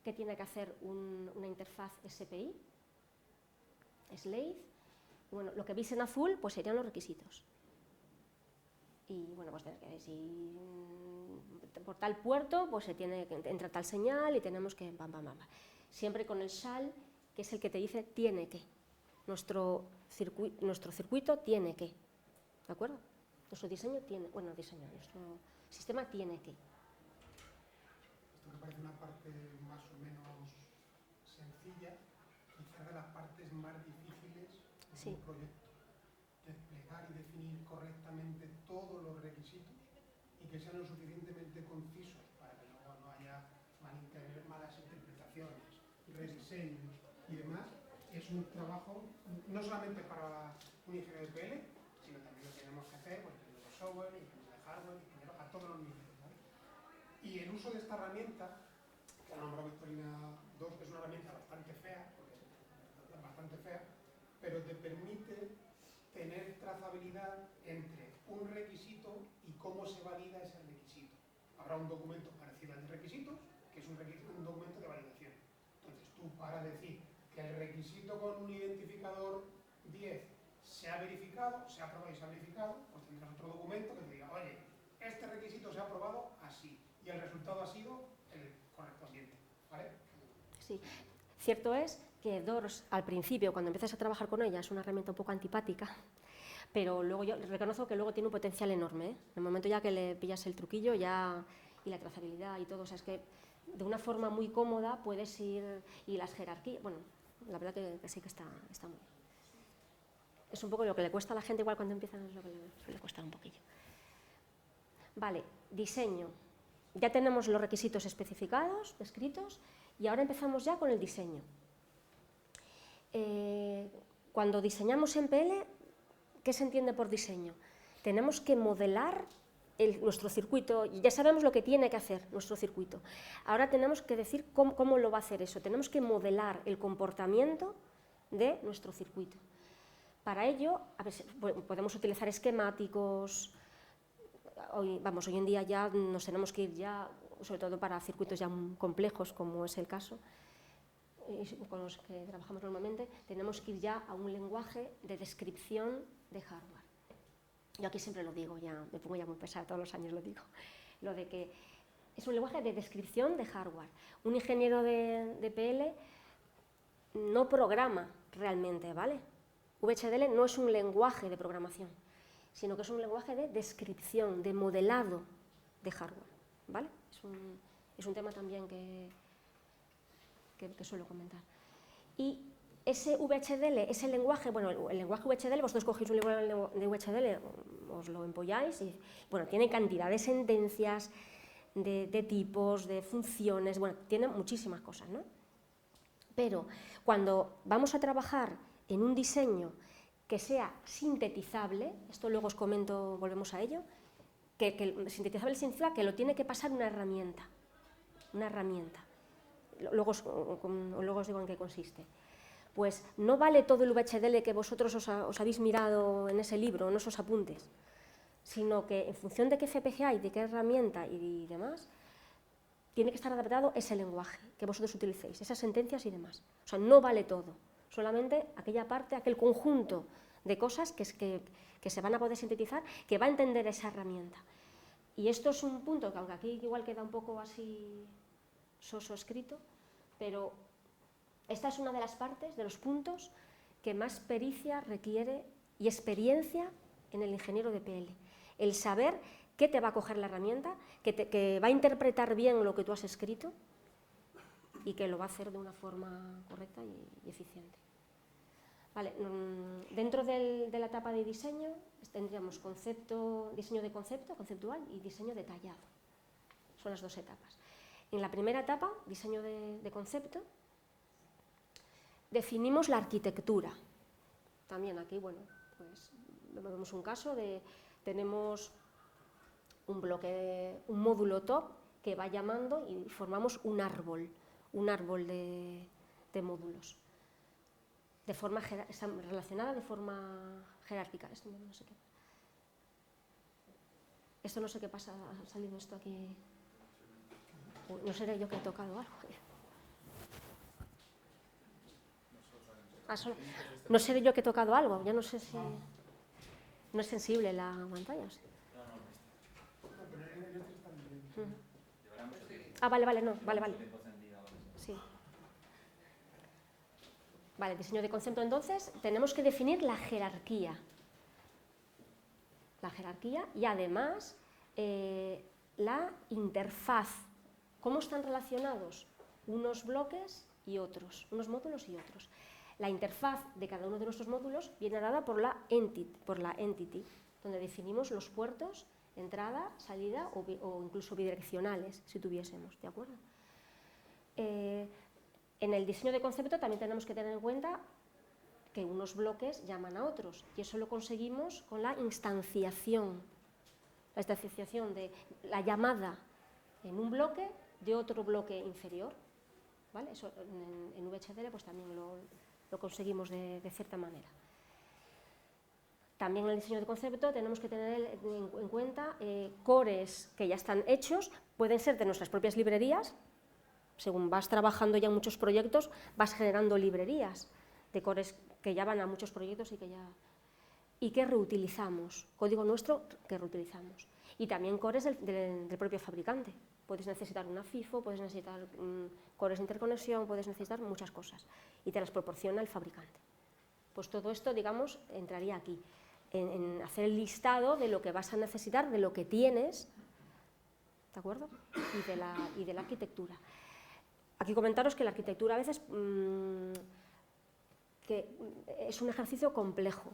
Speaker 4: qué tiene que hacer una interfaz SPI, slave. Y bueno, lo que veis en azul pues serían los requisitos. Y bueno, pues si por tal puerto pues entra tal señal y tenemos que siempre con el shall, que es el que te dice tiene que. Nuestro circuito tiene que. ¿De acuerdo? Nuestro diseño tiene, nuestro sistema tiene que.
Speaker 2: Esto me parece una parte más o menos sencilla, quizás de las partes más difíciles de
Speaker 4: Sí.
Speaker 2: un proyecto. Desplegar y definir correctamente todos los requisitos y que sean lo suficientemente concisos para que luego no haya malas interpretaciones, rediseños y demás, es un trabajo no solamente para un ingeniero de PL, sino también lo tenemos que hacer por ingeniero de software, ingeniero de hardware, ingeniero a todos los niveles, ¿vale? Y el uso de esta herramienta, que ha nombrado Victorina 2, es una herramienta bastante fea, pero te permite tener trazabilidad entre un requisito y cómo se valida ese requisito. Habrá un documento parecido al de requisitos, que es un documento de validación. Entonces tú, para decir que el requisito con un identificador 10 se ha verificado, se ha aprobado y se ha verificado, pues tendrás otro documento que te diga, oye, este requisito se ha aprobado así y el resultado ha sido el correspondiente, ¿vale?
Speaker 4: Sí. Cierto es que DORS, al principio, cuando empiezas a trabajar con ella, es una herramienta un poco antipática, pero luego yo reconozco que luego tiene un potencial enorme, ¿eh? En el momento ya que le pillas el truquillo ya, y la trazabilidad y todo, o sea, es que de una forma muy cómoda puedes ir, y las jerarquías, bueno, la verdad que sí que está muy bien. Es un poco lo que le cuesta a la gente, igual cuando empiezan es lo que le suele costar un poquillo. Vale, diseño. Ya tenemos los requisitos especificados, escritos, y ahora empezamos ya con el diseño. Cuando diseñamos en PL, ¿qué se entiende por diseño? Tenemos que modelar nuestro circuito, ya sabemos lo que tiene que hacer nuestro circuito. Ahora tenemos que decir cómo lo va a hacer eso, tenemos que modelar el comportamiento de nuestro circuito. Para ello, a ver, podemos utilizar esquemáticos. Hoy en día ya nos tenemos que ir ya, sobre todo para circuitos ya complejos, como es el caso, con los que trabajamos normalmente, tenemos que ir ya a un lenguaje de descripción de hardware. Yo aquí siempre lo digo, ya me pongo ya muy pesada, todos los años lo digo, lo de que es un lenguaje de descripción de hardware. Un ingeniero de PL no programa realmente, ¿vale? VHDL no es un lenguaje de programación, sino que es un lenguaje de descripción, de modelado de hardware, ¿vale? Es un tema también que suelo comentar. Y ese VHDL, ese lenguaje, bueno, el lenguaje VHDL, vosotros cogéis un libro de VHDL, os lo empolláis y, bueno, tiene cantidad de sentencias, de tipos, de funciones, bueno, tiene muchísimas cosas, ¿no? Pero cuando vamos a trabajar en un diseño que sea sintetizable, esto luego os comento, volvemos a ello, que sintetizable significa que lo tiene que pasar una herramienta. Luego os digo en qué consiste. Pues no vale todo el VHDL que vosotros os habéis mirado en ese libro, en esos apuntes, sino que en función de qué FPGA y de qué herramienta y demás, tiene que estar adaptado ese lenguaje que vosotros utilicéis, esas sentencias y demás. O sea, no vale todo, solamente aquella parte, aquel conjunto de cosas que se van a poder sintetizar, que va a entender esa herramienta. Y esto es un punto que, aunque aquí igual queda un poco así soso escrito, pero esta es una de las partes, de los puntos que más pericia requiere y experiencia en el ingeniero de PL. El saber qué te va a coger la herramienta, que va a interpretar bien lo que tú has escrito y que lo va a hacer de una forma correcta y eficiente. Vale, dentro de la etapa de diseño tendríamos diseño de concepto, conceptual, y diseño detallado. Son las dos etapas. En la primera etapa, diseño de concepto, definimos la arquitectura. También aquí, bueno, pues vemos un caso tenemos un bloque, un módulo top que va llamando y formamos un árbol de módulos. Está relacionada de forma jerárquica. Esto no sé qué pasa, ha salido esto aquí. No seré yo que he tocado algo. No seré yo que he tocado algo, ya no sé si... No es sensible la pantalla, ¿o sí? Vale. Sí. Vale, diseño de concepto, entonces, tenemos que definir la jerarquía. Y además la interfaz. ¿Cómo están relacionados unos bloques y otros, unos módulos y otros? La interfaz de cada uno de nuestros módulos viene dada por la entity, donde definimos los puertos, entrada, salida o incluso bidireccionales, si tuviésemos, ¿de acuerdo? En el diseño de concepto también tenemos que tener en cuenta que unos bloques llaman a otros, y eso lo conseguimos con la instanciación de la llamada en un bloque de otro bloque inferior, ¿vale? Eso en VHDL pues también lo conseguimos de cierta manera. También en el diseño de concepto tenemos que tener en cuenta cores que ya están hechos, pueden ser de nuestras propias librerías. Según vas trabajando ya en muchos proyectos, vas generando librerías de cores que ya van a muchos proyectos y que reutilizamos, código nuestro que reutilizamos. Y también cores del propio fabricante. Puedes necesitar una FIFO, puedes necesitar cores de interconexión, puedes necesitar muchas cosas y te las proporciona el fabricante. Pues todo esto, digamos, entraría aquí, en hacer el listado de lo que vas a necesitar, de lo que tienes, ¿de acuerdo? Y de la arquitectura. Aquí comentaros que la arquitectura a veces que es un ejercicio complejo.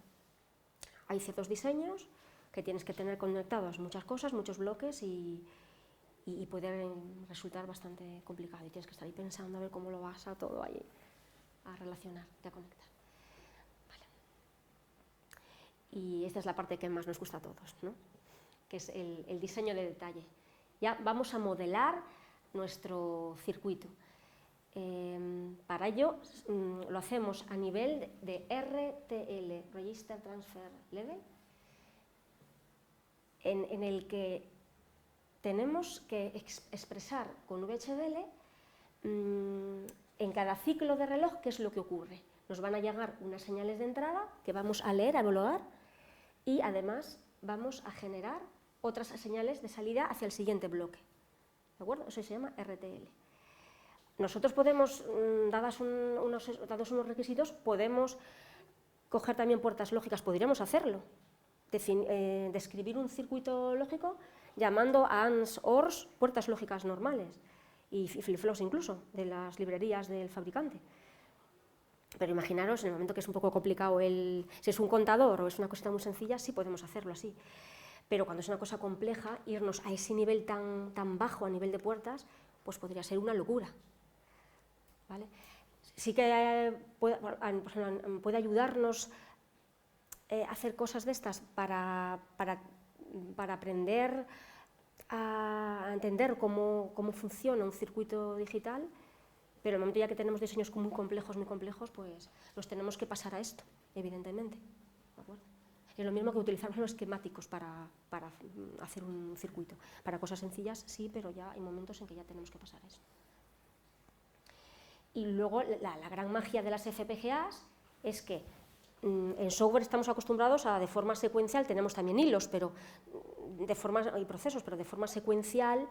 Speaker 4: Hay ciertos diseños que tienes que tener conectados muchas cosas, muchos bloques y puede resultar bastante complicado y tienes que estar ahí pensando a ver cómo lo vas a todo ahí a relacionar y a conectar. Vale. Y esta es la parte que más nos gusta a todos, ¿no? Que es el diseño de detalle. Ya vamos a modelar nuestro circuito. Para ello lo hacemos a nivel de RTL, Register Transfer Level, en el que tenemos que expresar con VHDL en cada ciclo de reloj qué es lo que ocurre. Nos van a llegar unas señales de entrada que vamos a leer, a evaluar, y además vamos a generar otras señales de salida hacia el siguiente bloque. ¿De acuerdo? Eso se llama RTL. Nosotros podemos, dados unos requisitos, podemos coger también puertas lógicas, podríamos hacerlo, describir un circuito lógico llamando a ANDs, ORs, puertas lógicas normales, y flip-flops incluso, de las librerías del fabricante. Pero imaginaros, en el momento que es un poco complicado, si es un contador o es una cosita muy sencilla, sí podemos hacerlo así. Pero cuando es una cosa compleja, irnos a ese nivel tan bajo a nivel de puertas, pues podría ser una locura. ¿Vale? Sí que puede ayudarnos a hacer cosas de estas para aprender a entender cómo funciona un circuito digital, pero en el momento ya que tenemos diseños muy complejos, pues los tenemos que pasar a esto, evidentemente. ¿De acuerdo? Es lo mismo que utilizar los esquemáticos para hacer un circuito. Para cosas sencillas sí, pero ya hay momentos en que ya tenemos que pasar a eso. Y luego la gran magia de las FPGAs es que en software estamos acostumbrados a de forma secuencial, tenemos también hilos y procesos, pero de forma secuencial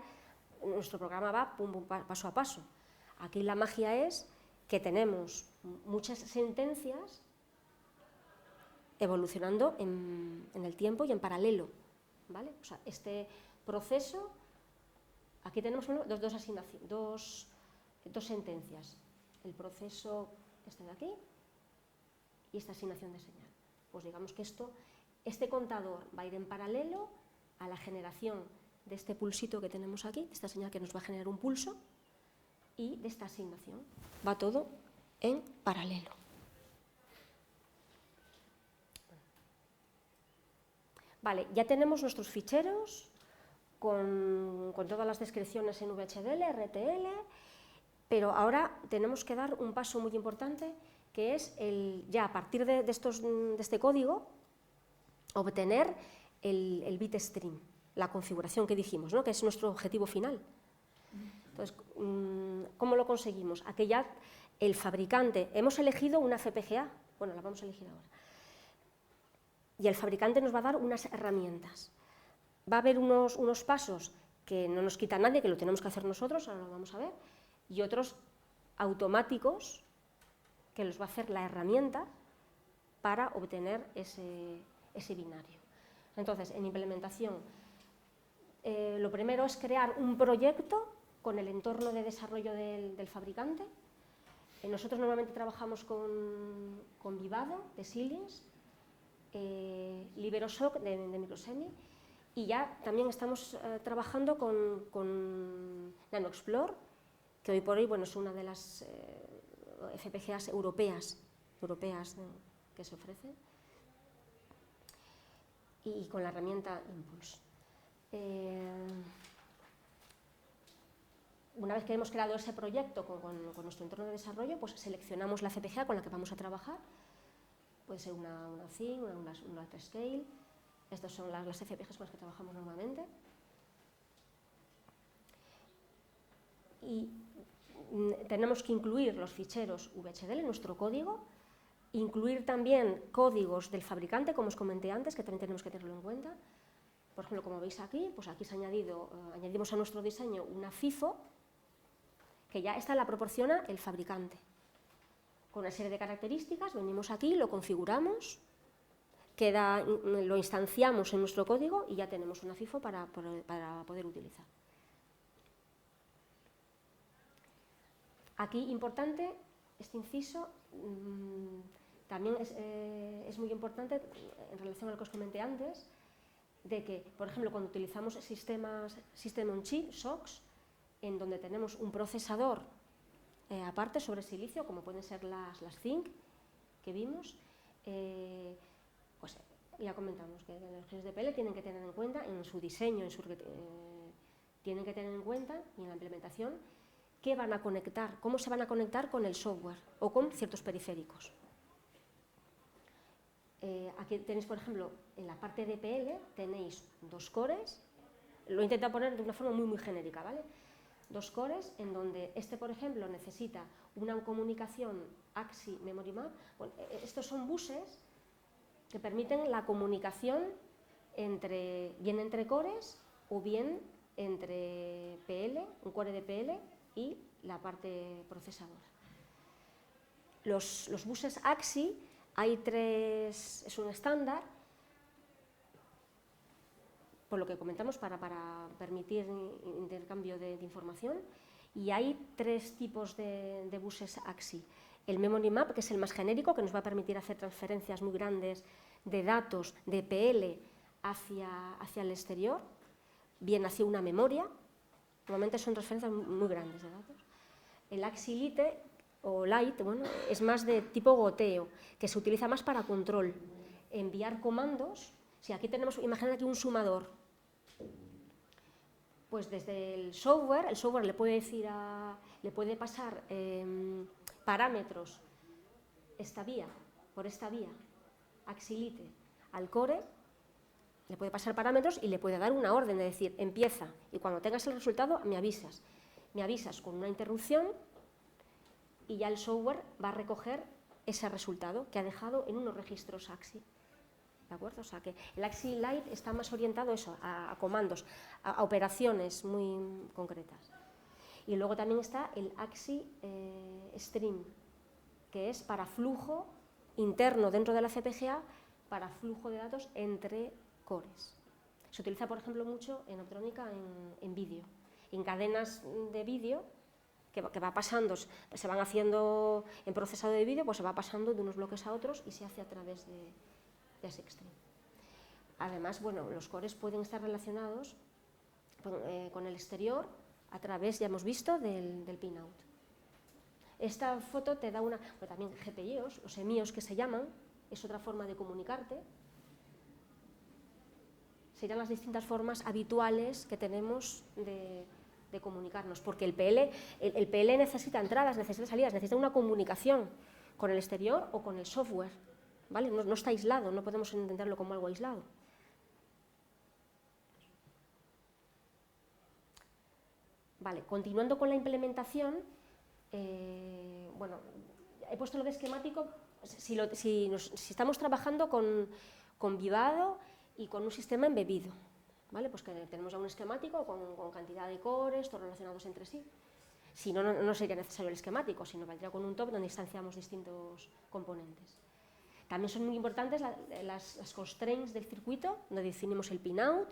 Speaker 4: nuestro programa va paso a paso. Aquí la magia es que tenemos muchas sentencias evolucionando en el tiempo y en paralelo, ¿vale? O sea, este proceso, aquí tenemos dos sentencias, el proceso este de aquí y esta asignación de señal. Pues digamos que este contador va a ir en paralelo a la generación de este pulsito que tenemos aquí, de esta señal que nos va a generar un pulso, y de esta asignación. Va todo en paralelo. Vale, ya tenemos nuestros ficheros con todas las descripciones en VHDL, RTL, pero ahora tenemos que dar un paso muy importante, que es ya a partir de este código obtener el bitstream, la configuración que dijimos, ¿no? Que es nuestro objetivo final. Entonces, ¿cómo lo conseguimos? A que ya el fabricante, hemos elegido una FPGA, bueno, la vamos a elegir ahora, y el fabricante nos va a dar unas herramientas. Va a haber unos pasos que no nos quita nadie, que lo tenemos que hacer nosotros, ahora lo vamos a ver, y otros automáticos que los va a hacer la herramienta para obtener ese binario. Entonces, en implementación, lo primero es crear un proyecto con el entorno de desarrollo del fabricante. Nosotros normalmente trabajamos con Vivado, de Xilinx, LibreShock, de Microsemi, y ya también estamos trabajando con NanoExplore, que hoy por hoy, bueno, es una de las FPGAs europeas que se ofrecen, y con la herramienta Impulse. Una vez que hemos creado ese proyecto con nuestro entorno de desarrollo, pues seleccionamos la FPGA con la que vamos a trabajar. Puede ser una Zing, una UltraScale. Estas son las FPGAs con las que trabajamos normalmente. Y tenemos que incluir los ficheros VHDL en nuestro código, incluir también códigos del fabricante, como os comenté antes, que también tenemos que tenerlo en cuenta. Por ejemplo, como veis aquí, pues aquí se añadimos a nuestro diseño una FIFO, que ya esta la proporciona el fabricante. Con una serie de características, venimos aquí, lo configuramos, lo instanciamos en nuestro código y ya tenemos una FIFO para poder utilizar. Aquí, importante, este inciso también es muy importante en relación a lo que os comenté antes, de que, por ejemplo, cuando utilizamos System on Chip, SoCs, en donde tenemos un procesador aparte sobre silicio, como pueden ser las Zing que vimos, pues ya comentamos que los GES de PL tienen que tener en cuenta en su diseño, tienen que tener en cuenta y en la implementación qué van a conectar, cómo se van a conectar con el software o con ciertos periféricos. Aquí tenéis, por ejemplo, en la parte de PL tenéis 2 cores, lo he intentado poner de una forma muy genérica, ¿vale? 2 cores en donde por ejemplo, necesita una comunicación AXI Memory Map. Bueno, estos son buses que permiten la comunicación bien entre cores o bien entre PL, un core de PL y la parte procesadora. Los buses AXI, hay 3, es un estándar, por lo que comentamos, para permitir intercambio de información, y hay 3 tipos de buses AXI. El Memory Map, que es el más genérico, que nos va a permitir hacer transferencias muy grandes de datos de PL hacia el exterior, bien hacia una memoria, normalmente son transferencias muy grandes de datos. El AXI Lite, o Lite, bueno, es más de tipo goteo, que se utiliza más para control, enviar comandos. Si aquí tenemos, imaginad aquí un sumador, pues desde el software le puede pasar parámetros por esta vía, AXI Lite, al core, le puede pasar parámetros y le puede dar una orden de decir, empieza, y cuando tengas el resultado me avisas con una interrupción, y ya el software va a recoger ese resultado que ha dejado en unos registros AXI. ¿De acuerdo? O sea que el AXI Lite está más orientado a comandos, a operaciones muy concretas. Y luego también está el AXI Stream, que es para flujo interno dentro de la FPGA, para flujo de datos entre cores. Se utiliza, por ejemplo, mucho en optrónica en vídeo, en cadenas de vídeo, que va pasando, se van haciendo en procesado de vídeo, pues se va pasando de unos bloques a otros y se hace a través de ese stream. Además, bueno, los cores pueden estar relacionados con el exterior a través, ya hemos visto, del pinout. Esta foto te da también GPIOs, los EMIOs que se llaman, es otra forma de comunicarte. Serían las distintas formas habituales que tenemos de comunicarnos, porque el PL necesita entradas, necesita salidas, necesita una comunicación con el exterior o con el software, ¿vale? No está aislado, no podemos entenderlo como algo aislado. Vale, continuando con la implementación, bueno, he puesto lo de esquemático, si estamos trabajando con Vivado y con un sistema embebido, ¿vale? Pues que tenemos ya un esquemático con cantidad de cores, todos relacionados entre sí. Si no, no sería necesario el esquemático, sino valdría con un top donde instanciamos distintos componentes. También son muy importantes las constraints del circuito, donde definimos el pinout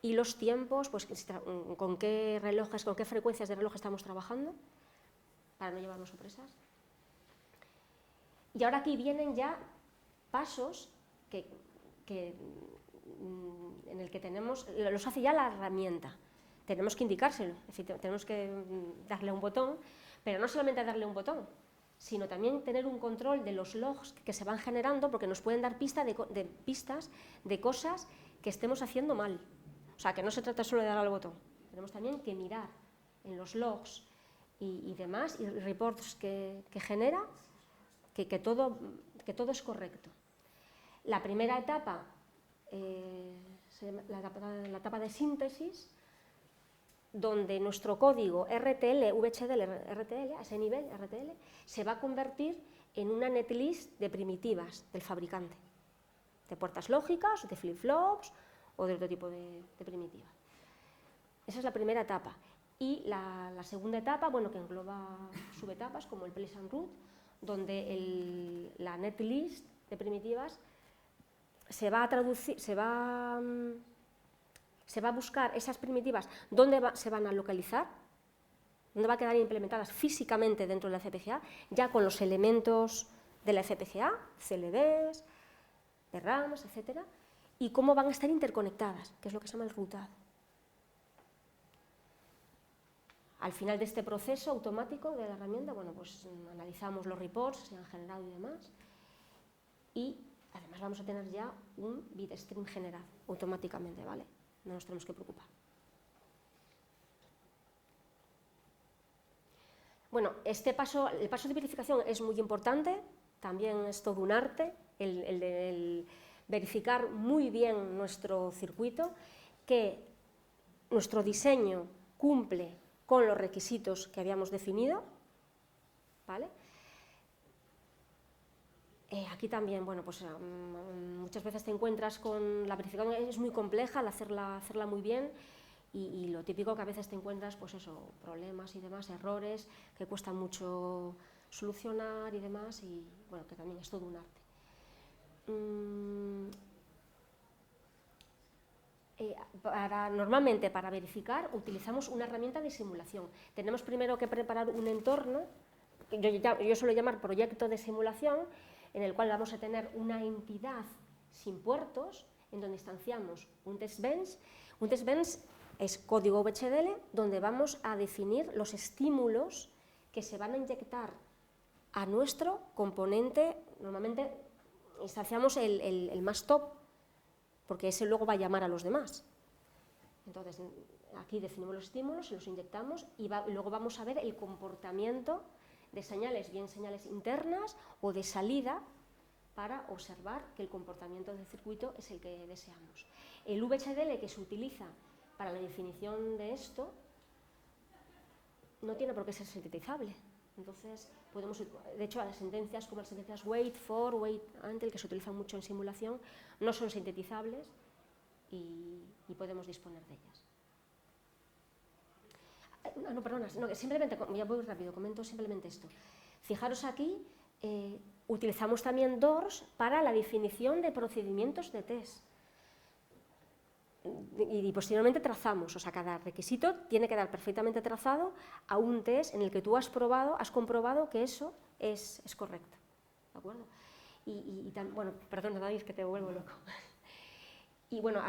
Speaker 4: y los tiempos, pues con qué frecuencias de reloj estamos trabajando, para no llevarnos sorpresas. Y ahora aquí vienen ya pasos en el que los hace ya la herramienta. Tenemos que indicárselo, es decir, tenemos que darle un botón, pero no solamente darle un botón, sino también tener un control de los logs que se van generando, porque nos pueden dar pistas de cosas que estemos haciendo mal. O sea, que no se trata solo de dar al botón, tenemos también que mirar en los logs y demás, y reports que genera, que todo es correcto. La primera etapa, la etapa de síntesis, donde nuestro código RTL, VHDL, RTL, a ese nivel, RTL, se va a convertir en una netlist de primitivas del fabricante, de puertas lógicas, de flip-flops o de otro tipo de primitivas. Esa es la primera etapa. Y la segunda etapa, bueno, que engloba subetapas como el place and route, donde la netlist de primitivas se va a traducir, se va a buscar esas primitivas, dónde se van a localizar, dónde van a quedar implementadas físicamente dentro de la FPGA, ya con los elementos de la FPGA, CLDs, de RAMs, etc. Y cómo van a estar interconectadas, que es lo que se llama el routado. Al final de este proceso automático de la herramienta, bueno, pues analizamos los reports que se han generado y demás, y además vamos a tener ya un bitstream generado automáticamente, ¿vale? No nos tenemos que preocupar. Bueno, el paso de verificación es muy importante, también es todo un arte, el verificar muy bien nuestro circuito, que nuestro diseño cumple con los requisitos que habíamos definido, ¿vale? Aquí también, bueno, pues muchas veces te encuentras con la verificación, es muy compleja al hacerla muy bien, y lo típico que a veces te encuentras, pues eso, problemas y demás, errores que cuesta mucho solucionar y demás, y bueno, que también es todo un arte. Normalmente para verificar utilizamos una herramienta de simulación. Tenemos primero que preparar un entorno, yo suelo llamar proyecto de simulación, en el cual vamos a tener una entidad sin puertos, en donde instanciamos un test bench. Un test bench es código VHDL, donde vamos a definir los estímulos que se van a inyectar a nuestro componente. Normalmente instanciamos el más top, porque ese luego va a llamar a los demás. Entonces, aquí definimos los estímulos, los inyectamos, y luego vamos a ver el comportamiento de señales, bien señales internas o de salida, para observar que el comportamiento del circuito es el que deseamos. El VHDL que se utiliza para la definición de esto no tiene por qué ser sintetizable. Entonces, de hecho, las sentencias como las sentencias wait for, wait until, que se utilizan mucho en simulación, no son sintetizables y podemos disponer de ellas. No, perdona, simplemente, ya voy rápido, comento simplemente esto. Fijaros aquí, utilizamos también DORS para la definición de procedimientos de test. Y posteriormente trazamos, o sea, cada requisito tiene que dar perfectamente trazado a un test en el que tú has comprobado que eso es correcto, ¿de acuerdo? Bueno, perdona, David, que te vuelvo loco. Y bueno,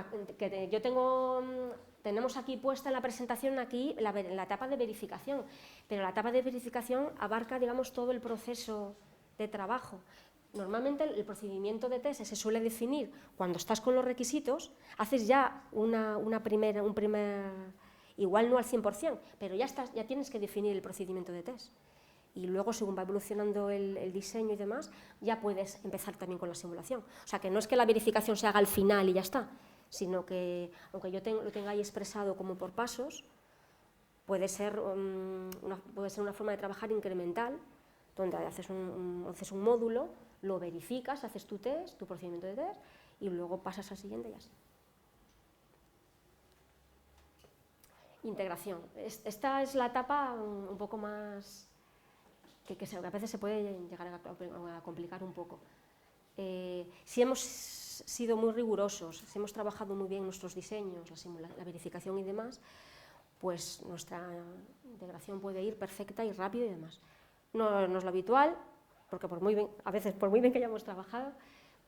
Speaker 4: tenemos aquí puesta en la presentación aquí la etapa de verificación, pero la etapa de verificación abarca, digamos, todo el proceso de trabajo. Normalmente el procedimiento de test se suele definir cuando estás con los requisitos, haces ya un primer, igual no al 100%, pero ya tienes que definir el procedimiento de test. Y luego, según va evolucionando el diseño y demás, ya puedes empezar también con la simulación. O sea, que no es que la verificación se haga al final y ya está, sino que, aunque yo lo tenga ahí expresado como por pasos, puede ser una forma de trabajar incremental, donde haces un módulo, lo verificas, haces tu test, tu procedimiento de test, y luego pasas al siguiente y así. Integración. Esta es la etapa un poco más que a veces se puede llegar a complicar un poco. Si hemos sido muy rigurosos, si hemos trabajado muy bien nuestros diseños, la verificación y demás, pues nuestra integración puede ir perfecta y rápido y demás. No es lo habitual, porque a veces por muy bien que hayamos trabajado,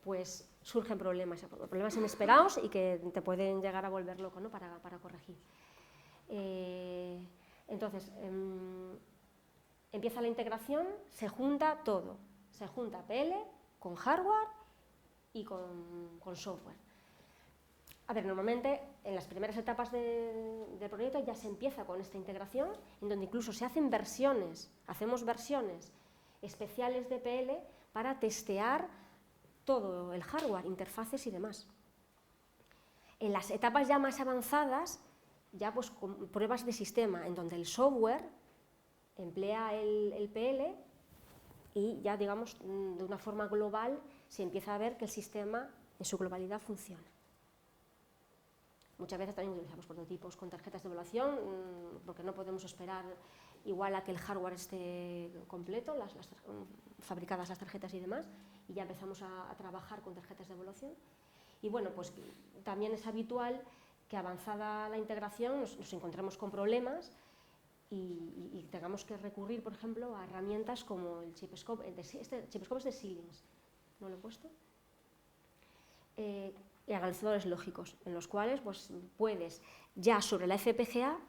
Speaker 4: pues surgen problemas inesperados y que te pueden llegar a volver loco, ¿no? para corregir. Entonces, empieza la integración, se junta todo, se junta PL con hardware y con software. A ver, normalmente en las primeras etapas del proyecto ya se empieza con esta integración, en donde incluso se hacen hacemos versiones especiales de PL para testear todo el hardware, interfaces y demás. En las etapas ya más avanzadas, ya pues con pruebas de sistema, en donde el software emplea el PL y ya, digamos, de una forma global se empieza a ver que el sistema en su globalidad funciona. Muchas veces también utilizamos prototipos con tarjetas de evaluación, porque no podemos esperar igual a que el hardware esté completo, fabricadas las tarjetas y demás, y ya empezamos a trabajar con tarjetas de evaluación. Y bueno, pues también es habitual que avanzada la integración nos encontremos con problemas y tengamos que recurrir, por ejemplo, a herramientas como el Chipscope. Este Chipscope es de Xilinx, ¿no lo he puesto? Y analizadores lógicos, en los cuales pues, puedes ya sobre la FPGA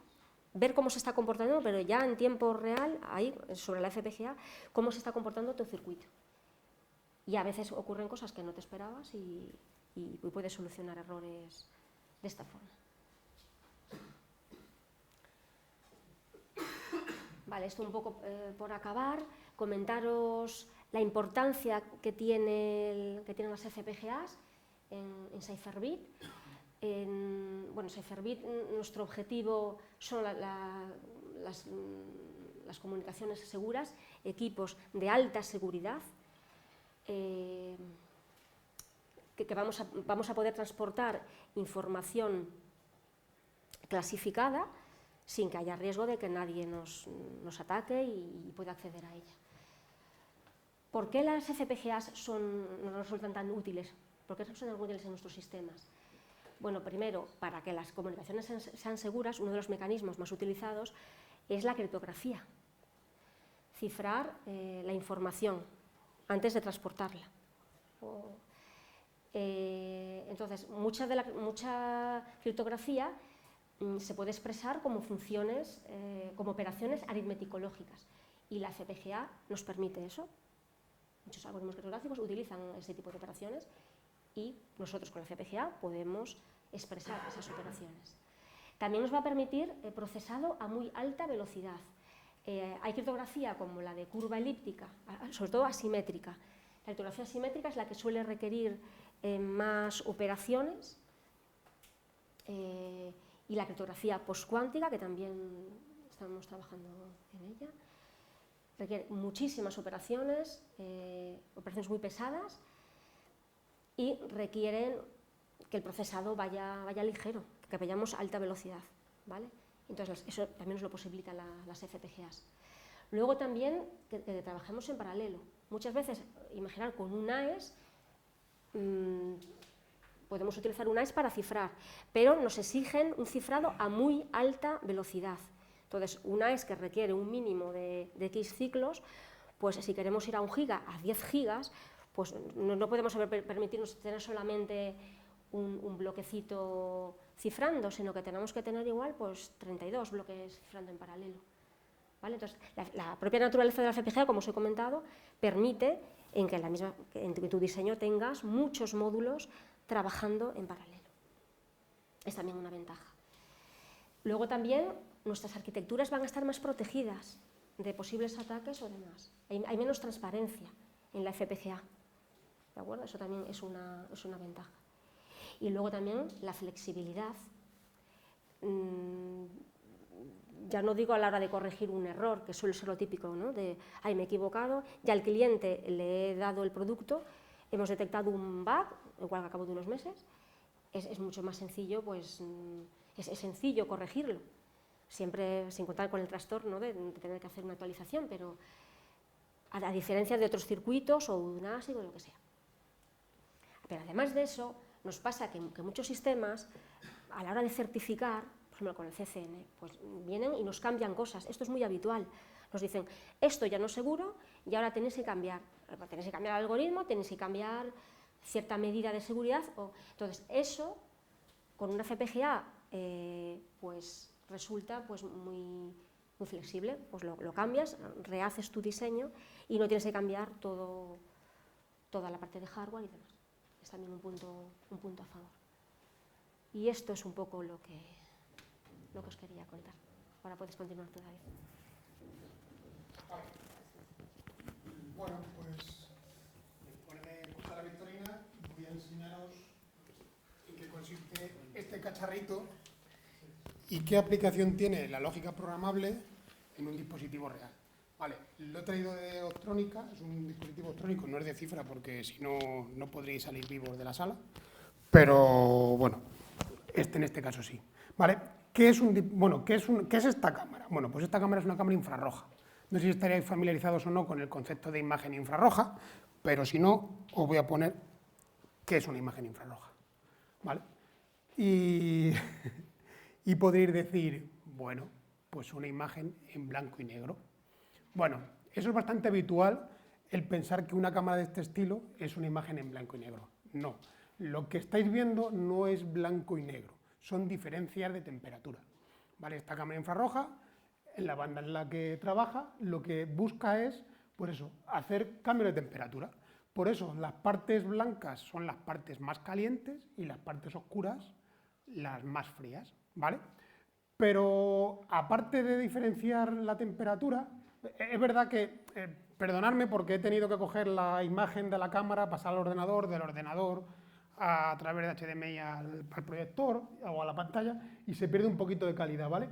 Speaker 4: ver cómo se está comportando, pero ya en tiempo real, ahí sobre la FPGA, cómo se está comportando tu circuito. Y a veces ocurren cosas que no te esperabas y puedes solucionar errores de esta forma. Vale, esto un poco por acabar, comentaros la importancia que tienen las FPGAs en CipherBit. Bueno, CipherBit, nuestro objetivo son las comunicaciones seguras, equipos de alta seguridad, que vamos a poder transportar información clasificada sin que haya riesgo de que nadie nos ataque y pueda acceder a ella. ¿Por qué las FPGAs nos resultan tan útiles? ¿Por qué son tan útiles en nuestros sistemas? Bueno, primero, para que las comunicaciones sean seguras, uno de los mecanismos más utilizados es la criptografía. Cifrar la información antes de transportarla. Entonces, mucha criptografía se puede expresar como funciones, como operaciones aritmético-lógicas, y la FPGA nos permite eso. Muchos algoritmos criptográficos utilizan ese tipo de operaciones y nosotros con la FPGA podemos expresar esas operaciones. También nos va a permitir procesado a muy alta velocidad. Hay criptografía como la de curva elíptica, sobre todo asimétrica. La criptografía asimétrica es la que suele requerir más operaciones, y la criptografía postcuántica, que también estamos trabajando en ella, requiere muchísimas operaciones, operaciones muy pesadas, y requieren que el procesado vaya ligero, que vayamos a alta velocidad, ¿vale? Entonces, eso también nos lo posibilitan las FPGAs. Luego también que trabajemos en paralelo. Muchas veces, imaginar con un AES, podemos utilizar un AES para cifrar, pero nos exigen un cifrado a muy alta velocidad. Entonces, un AES que requiere un mínimo de X ciclos, pues si queremos ir a 1 giga, a 10 gigas, pues no podemos permitirnos tener solamente un bloquecito cifrando, sino que tenemos que tener igual pues 32 bloques cifrando en paralelo, ¿vale? Entonces, la propia naturaleza de la FPGA, como os he comentado, permite en que tu diseño tengas muchos módulos trabajando en paralelo. Es también una ventaja. Luego también nuestras arquitecturas van a estar más protegidas de posibles ataques o demás. Hay menos transparencia en la FPGA, ¿de acuerdo? Eso también es una ventaja. Y luego también la flexibilidad. Ya no digo a la hora de corregir un error, que suele ser lo típico, ¿no? De, ay, me he equivocado, ya al cliente le he dado el producto, hemos detectado un bug, igual que a cabo de unos meses, es mucho más sencillo, pues es sencillo corregirlo, siempre sin contar con el trastorno de tener que hacer una actualización, pero a diferencia de otros circuitos o de un ASIC o lo que sea. Pero además de eso, nos pasa que muchos sistemas, a la hora de certificar, ejemplo con el CCN, pues vienen y nos cambian cosas, esto es muy habitual, nos dicen, esto ya no es seguro y ahora tenéis que cambiar el algoritmo, tenéis que cambiar cierta medida de seguridad, entonces eso con una FPGA pues resulta pues muy flexible, pues lo cambias, rehaces tu diseño y no tienes que cambiar toda la parte de hardware y demás. Es también un punto a favor. Y esto es un poco lo que os quería contar. Ahora puedes continuar tú, David.
Speaker 2: Bueno, pues después de escuchar la Victorina, voy a enseñaros en qué consiste este cacharrito y qué aplicación tiene la lógica programable en un dispositivo real. Vale, lo he traído de Optrónica, es un dispositivo optrónico, no es de cifra porque si no, no podréis salir vivos de la sala, pero bueno, en este caso sí. Vale, ¿qué es esta cámara? Bueno, pues esta cámara es una cámara infrarroja. No sé si estaríais familiarizados o no con el concepto de imagen infrarroja, pero si no, os voy a poner qué es una imagen infrarroja. ¿Vale? Y podréis decir, bueno, pues una imagen en blanco y negro. Bueno, eso es bastante habitual, el pensar que una cámara de este estilo es una imagen en blanco y negro. No, lo que estáis viendo no es blanco y negro, son diferencias de temperatura. ¿Vale? Esta cámara infrarroja, en la banda en la que trabaja, lo que busca es, pues eso, hacer cambio de temperatura. Por eso las partes blancas son las partes más calientes y las partes oscuras las más frías, ¿vale? Pero aparte de diferenciar la temperatura, es verdad que, perdonadme porque he tenido que coger la imagen de la cámara, pasar al ordenador, del ordenador a través de HDMI al proyector o a la pantalla y se pierde un poquito de calidad, ¿vale?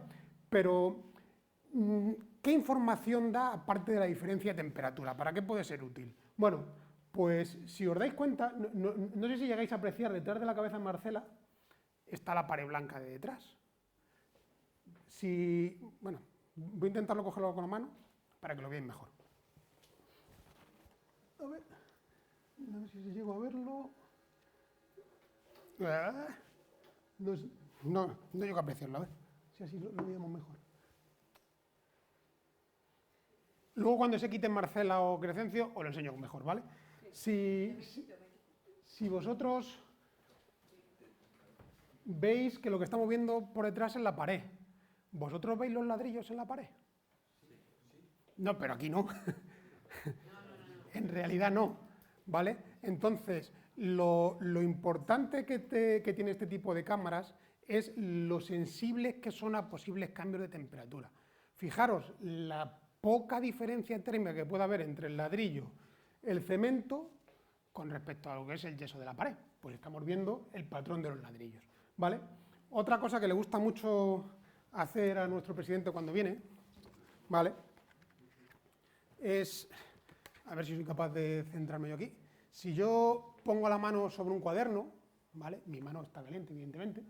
Speaker 2: Pero, ¿qué información da aparte de la diferencia de temperatura? ¿Para qué puede ser útil? Bueno, pues si os dais cuenta, no sé si llegáis a apreciar, detrás de la cabeza de Marcela está la pared blanca de detrás. Bueno, voy a intentarlo cogerlo con la mano para que lo veáis mejor. A ver si llego a verlo. No llego a apreciarlo, a ver si así lo veamos mejor. Luego cuando se quiten Marcela o Crescencio os lo enseño mejor, ¿vale? Si vosotros veis que lo que estamos viendo por detrás es la pared, ¿vosotros veis los ladrillos en la pared? No, pero aquí no. En realidad no, ¿vale? Entonces, lo importante que tiene este tipo de cámaras es lo sensibles que son a posibles cambios de temperatura. Fijaros, la poca diferencia térmica que puede haber entre el ladrillo, el cemento, con respecto a lo que es el yeso de la pared. Pues estamos viendo el patrón de los ladrillos, ¿vale? Otra cosa que le gusta mucho hacer a nuestro presidente cuando viene, ¿vale? Es, a ver si soy capaz de centrarme yo aquí, si yo pongo la mano sobre un cuaderno, ¿vale? Mi mano está caliente, evidentemente,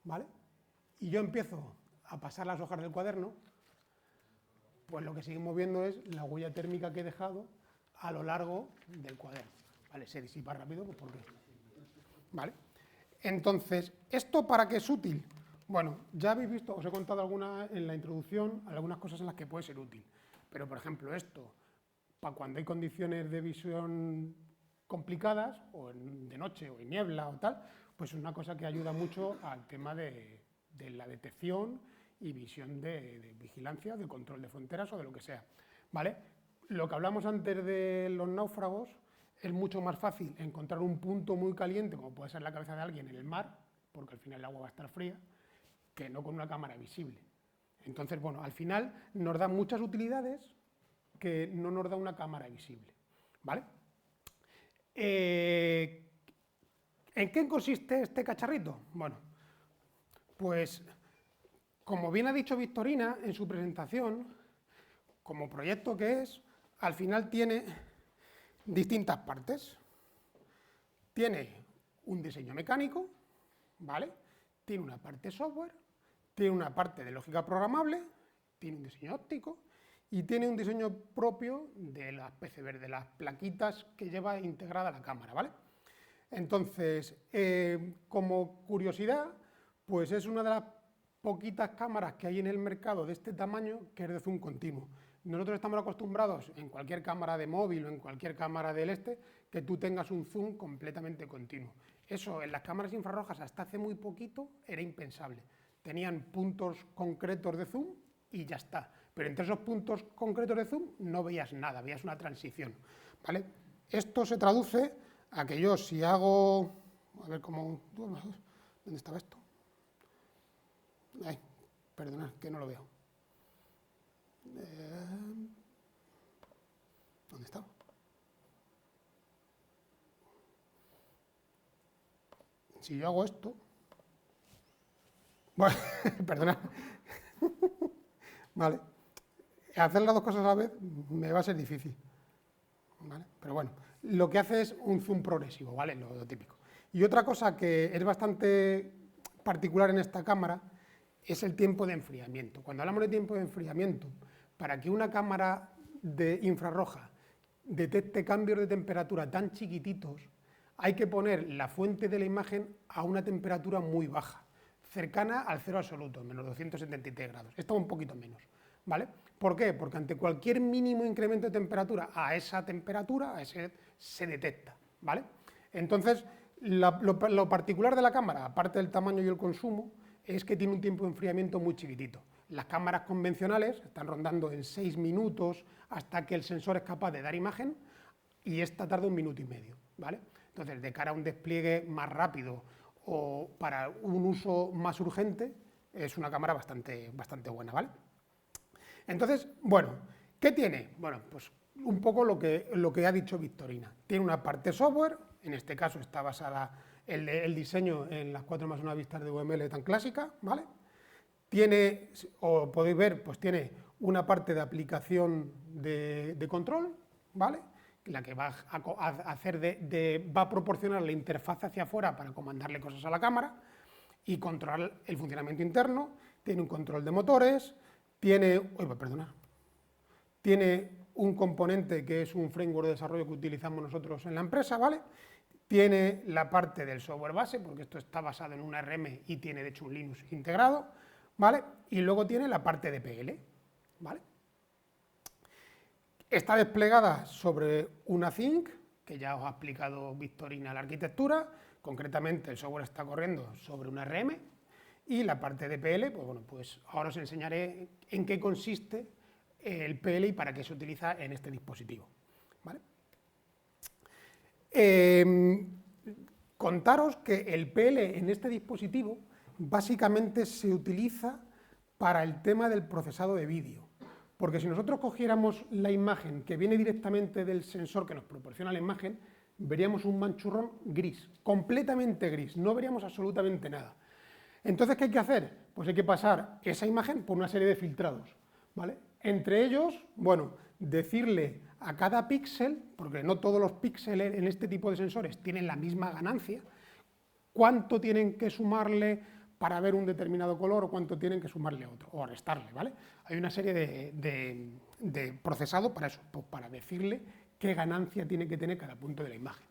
Speaker 2: ¿vale? Y yo empiezo a pasar las hojas del cuaderno, pues lo que seguimos viendo es la huella térmica que he dejado a lo largo del cuaderno, ¿vale? Se disipa rápido, pues porque, ¿vale? Entonces, ¿esto para qué es útil? Bueno, ya habéis visto, os he contado en la introducción algunas cosas en las que puede ser útil, pero por ejemplo esto, para cuando hay condiciones de visión complicadas, o de noche, o en niebla o tal, pues es una cosa que ayuda mucho al tema de la detección y visión de vigilancia, de control de fronteras o de lo que sea, ¿vale? Lo que hablamos antes de los náufragos, es mucho más fácil encontrar un punto muy caliente, como puede ser la cabeza de alguien en el mar, porque al final el agua va a estar fría, que no con una cámara visible. Entonces, bueno, al final nos da muchas utilidades que no nos da una cámara visible, ¿vale? ¿En qué consiste este cacharrito? Bueno, pues, como bien ha dicho Victorina en su presentación, como proyecto que es, al final tiene distintas partes. Tiene un diseño mecánico, ¿vale? Tiene una parte software, tiene una parte de lógica programable, tiene un diseño óptico y tiene un diseño propio de las PCBs, de las plaquitas que lleva integrada la cámara, ¿vale? Entonces, como curiosidad, pues es una de las poquitas cámaras que hay en el mercado de este tamaño que es de zoom continuo. Nosotros estamos acostumbrados en cualquier cámara de móvil o en cualquier cámara del que tú tengas un zoom completamente continuo. Eso en las cámaras infrarrojas hasta hace muy poquito era impensable. Tenían puntos concretos de zoom y ya está. Pero entre esos puntos concretos de zoom no veías nada, veías una transición, ¿vale? Esto se traduce a que yo si hago... A ver cómo... ¿Dónde estaba esto? Ay, perdonad, que no lo veo. ¿Dónde está? Si yo hago esto... Bueno, perdonad. Vale. Hacer las dos cosas a la vez me va a ser difícil. ¿Vale? Pero bueno, lo que hace es un zoom progresivo, ¿vale? Lo típico. Y otra cosa que es bastante particular en esta cámara es el tiempo de enfriamiento. Cuando hablamos de tiempo de enfriamiento, para que una cámara de infrarroja detecte cambios de temperatura tan chiquititos, hay que poner la fuente de la imagen a una temperatura muy baja, cercana al cero absoluto, menos 273 grados. Esto un poquito menos, ¿vale? ¿Por qué? Porque ante cualquier mínimo incremento de temperatura a esa temperatura, se detecta, ¿vale? Entonces, lo particular de la cámara, aparte del tamaño y el consumo, es que tiene un tiempo de enfriamiento muy chiquitito. Las cámaras convencionales están rondando en 6 minutos hasta que el sensor es capaz de dar imagen y esta tarda 1 minuto y medio, ¿vale? Entonces, de cara a un despliegue más rápido o para un uso más urgente, es una cámara bastante buena, ¿vale? Entonces, bueno, ¿qué tiene? Bueno, pues un poco lo que ha dicho Victorina. Tiene una parte software, en este caso está basada el diseño en las 4+1 vistas de UML tan clásica, ¿vale? Tiene, o podéis ver, pues tiene una parte de aplicación de control, ¿vale? La que va a hacer va a proporcionar la interfaz hacia afuera para comandarle cosas a la cámara y controlar el funcionamiento interno. Tiene un control de motores, tiene un componente que es un framework de desarrollo que utilizamos nosotros en la empresa, ¿vale? Tiene la parte del software base, porque esto está basado en un ARM y tiene de hecho un Linux integrado, ¿vale? Y luego tiene la parte de PL, ¿vale? Está desplegada sobre una Zinc, que ya os ha explicado Victorina la arquitectura, concretamente el software está corriendo sobre una ARM, y la parte de PL, pues bueno, pues ahora os enseñaré en qué consiste el PL y para qué se utiliza en este dispositivo, ¿vale? Contaros que el PL en este dispositivo básicamente se utiliza para el tema del procesado de vídeo, porque si nosotros cogiéramos la imagen que viene directamente del sensor que nos proporciona la imagen, veríamos un manchurrón gris, completamente gris, no veríamos absolutamente nada. Entonces, ¿qué hay que hacer? Pues hay que pasar esa imagen por una serie de filtrados, ¿vale? Entre ellos, bueno, decirle a cada píxel, porque no todos los píxeles en este tipo de sensores tienen la misma ganancia, cuánto tienen que sumarle para ver un determinado color o cuánto tienen que sumarle a otro, o restarle, ¿vale? Hay una serie de procesado para eso, pues para decirle qué ganancia tiene que tener cada punto de la imagen.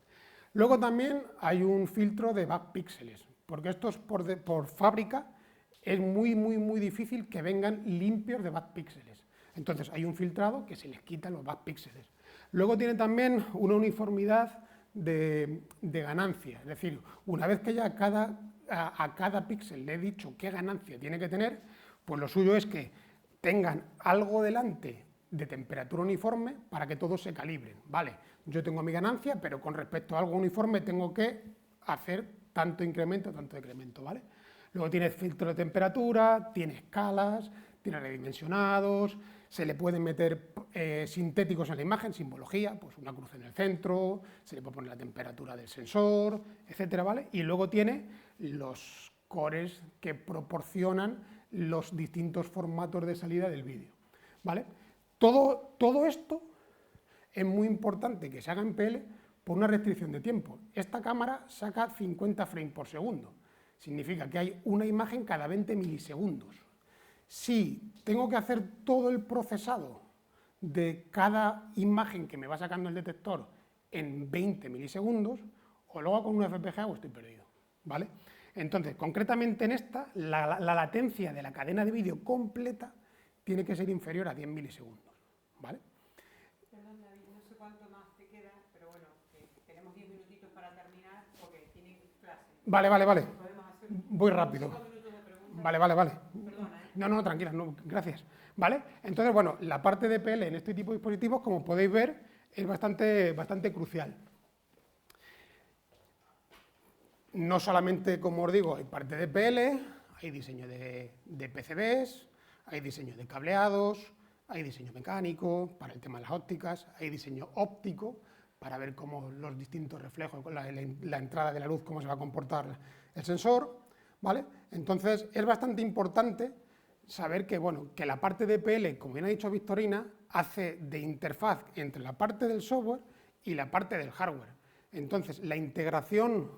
Speaker 2: Luego también hay un filtro de backpíxeles, porque estos por fábrica es muy difícil que vengan limpios de backpíxeles. Entonces hay un filtrado que se les quita los backpíxeles. Luego tiene también una uniformidad de ganancia, es decir, una vez que ya a cada píxel le he dicho qué ganancia tiene que tener, pues lo suyo es que tengan algo delante de temperatura uniforme para que todos se calibren, ¿vale? Yo tengo mi ganancia, pero con respecto a algo uniforme tengo que hacer tanto incremento, tanto decremento, ¿vale? Luego tiene filtro de temperatura, tiene escalas, tiene redimensionados, se le pueden meter sintéticos en la imagen, simbología, pues una cruz en el centro, se le puede poner la temperatura del sensor, etcétera, ¿vale? Y luego tiene los cores que proporcionan los distintos formatos de salida del vídeo, ¿vale? Todo esto es muy importante que se haga en PL por una restricción de tiempo. Esta cámara saca 50 frames por segundo, significa que hay una imagen cada 20 milisegundos. Si tengo que hacer todo el procesado de cada imagen que me va sacando el detector en 20 milisegundos, o lo hago con un FPGA o estoy perdido, ¿vale? Entonces, concretamente en esta, la latencia de la cadena de vídeo completa tiene que ser inferior a 10 milisegundos, ¿vale?
Speaker 1: Perdón, David, no sé cuánto más te queda, pero bueno, tenemos 10 minutitos para terminar porque tienen clase.
Speaker 2: Vale.
Speaker 1: Podemos hacer
Speaker 2: Voy rápido.
Speaker 1: 5 minutos de preguntas.
Speaker 2: Vale.
Speaker 1: Perdona,
Speaker 2: No, tranquila, no, gracias. ¿Vale? Entonces, bueno, la parte de PL en este tipo de dispositivos, como podéis ver, es bastante crucial. No solamente, como os digo, hay parte de PL, hay diseño de PCBs, hay diseño de cableados, hay diseño mecánico para el tema de las ópticas, hay diseño óptico para ver cómo los distintos reflejos, la entrada de la luz, cómo se va a comportar el sensor, ¿vale? Entonces, es bastante importante saber que, bueno, que la parte de PL, como bien ha dicho Victorina, hace de interfaz entre la parte del software y la parte del hardware. Entonces, la integración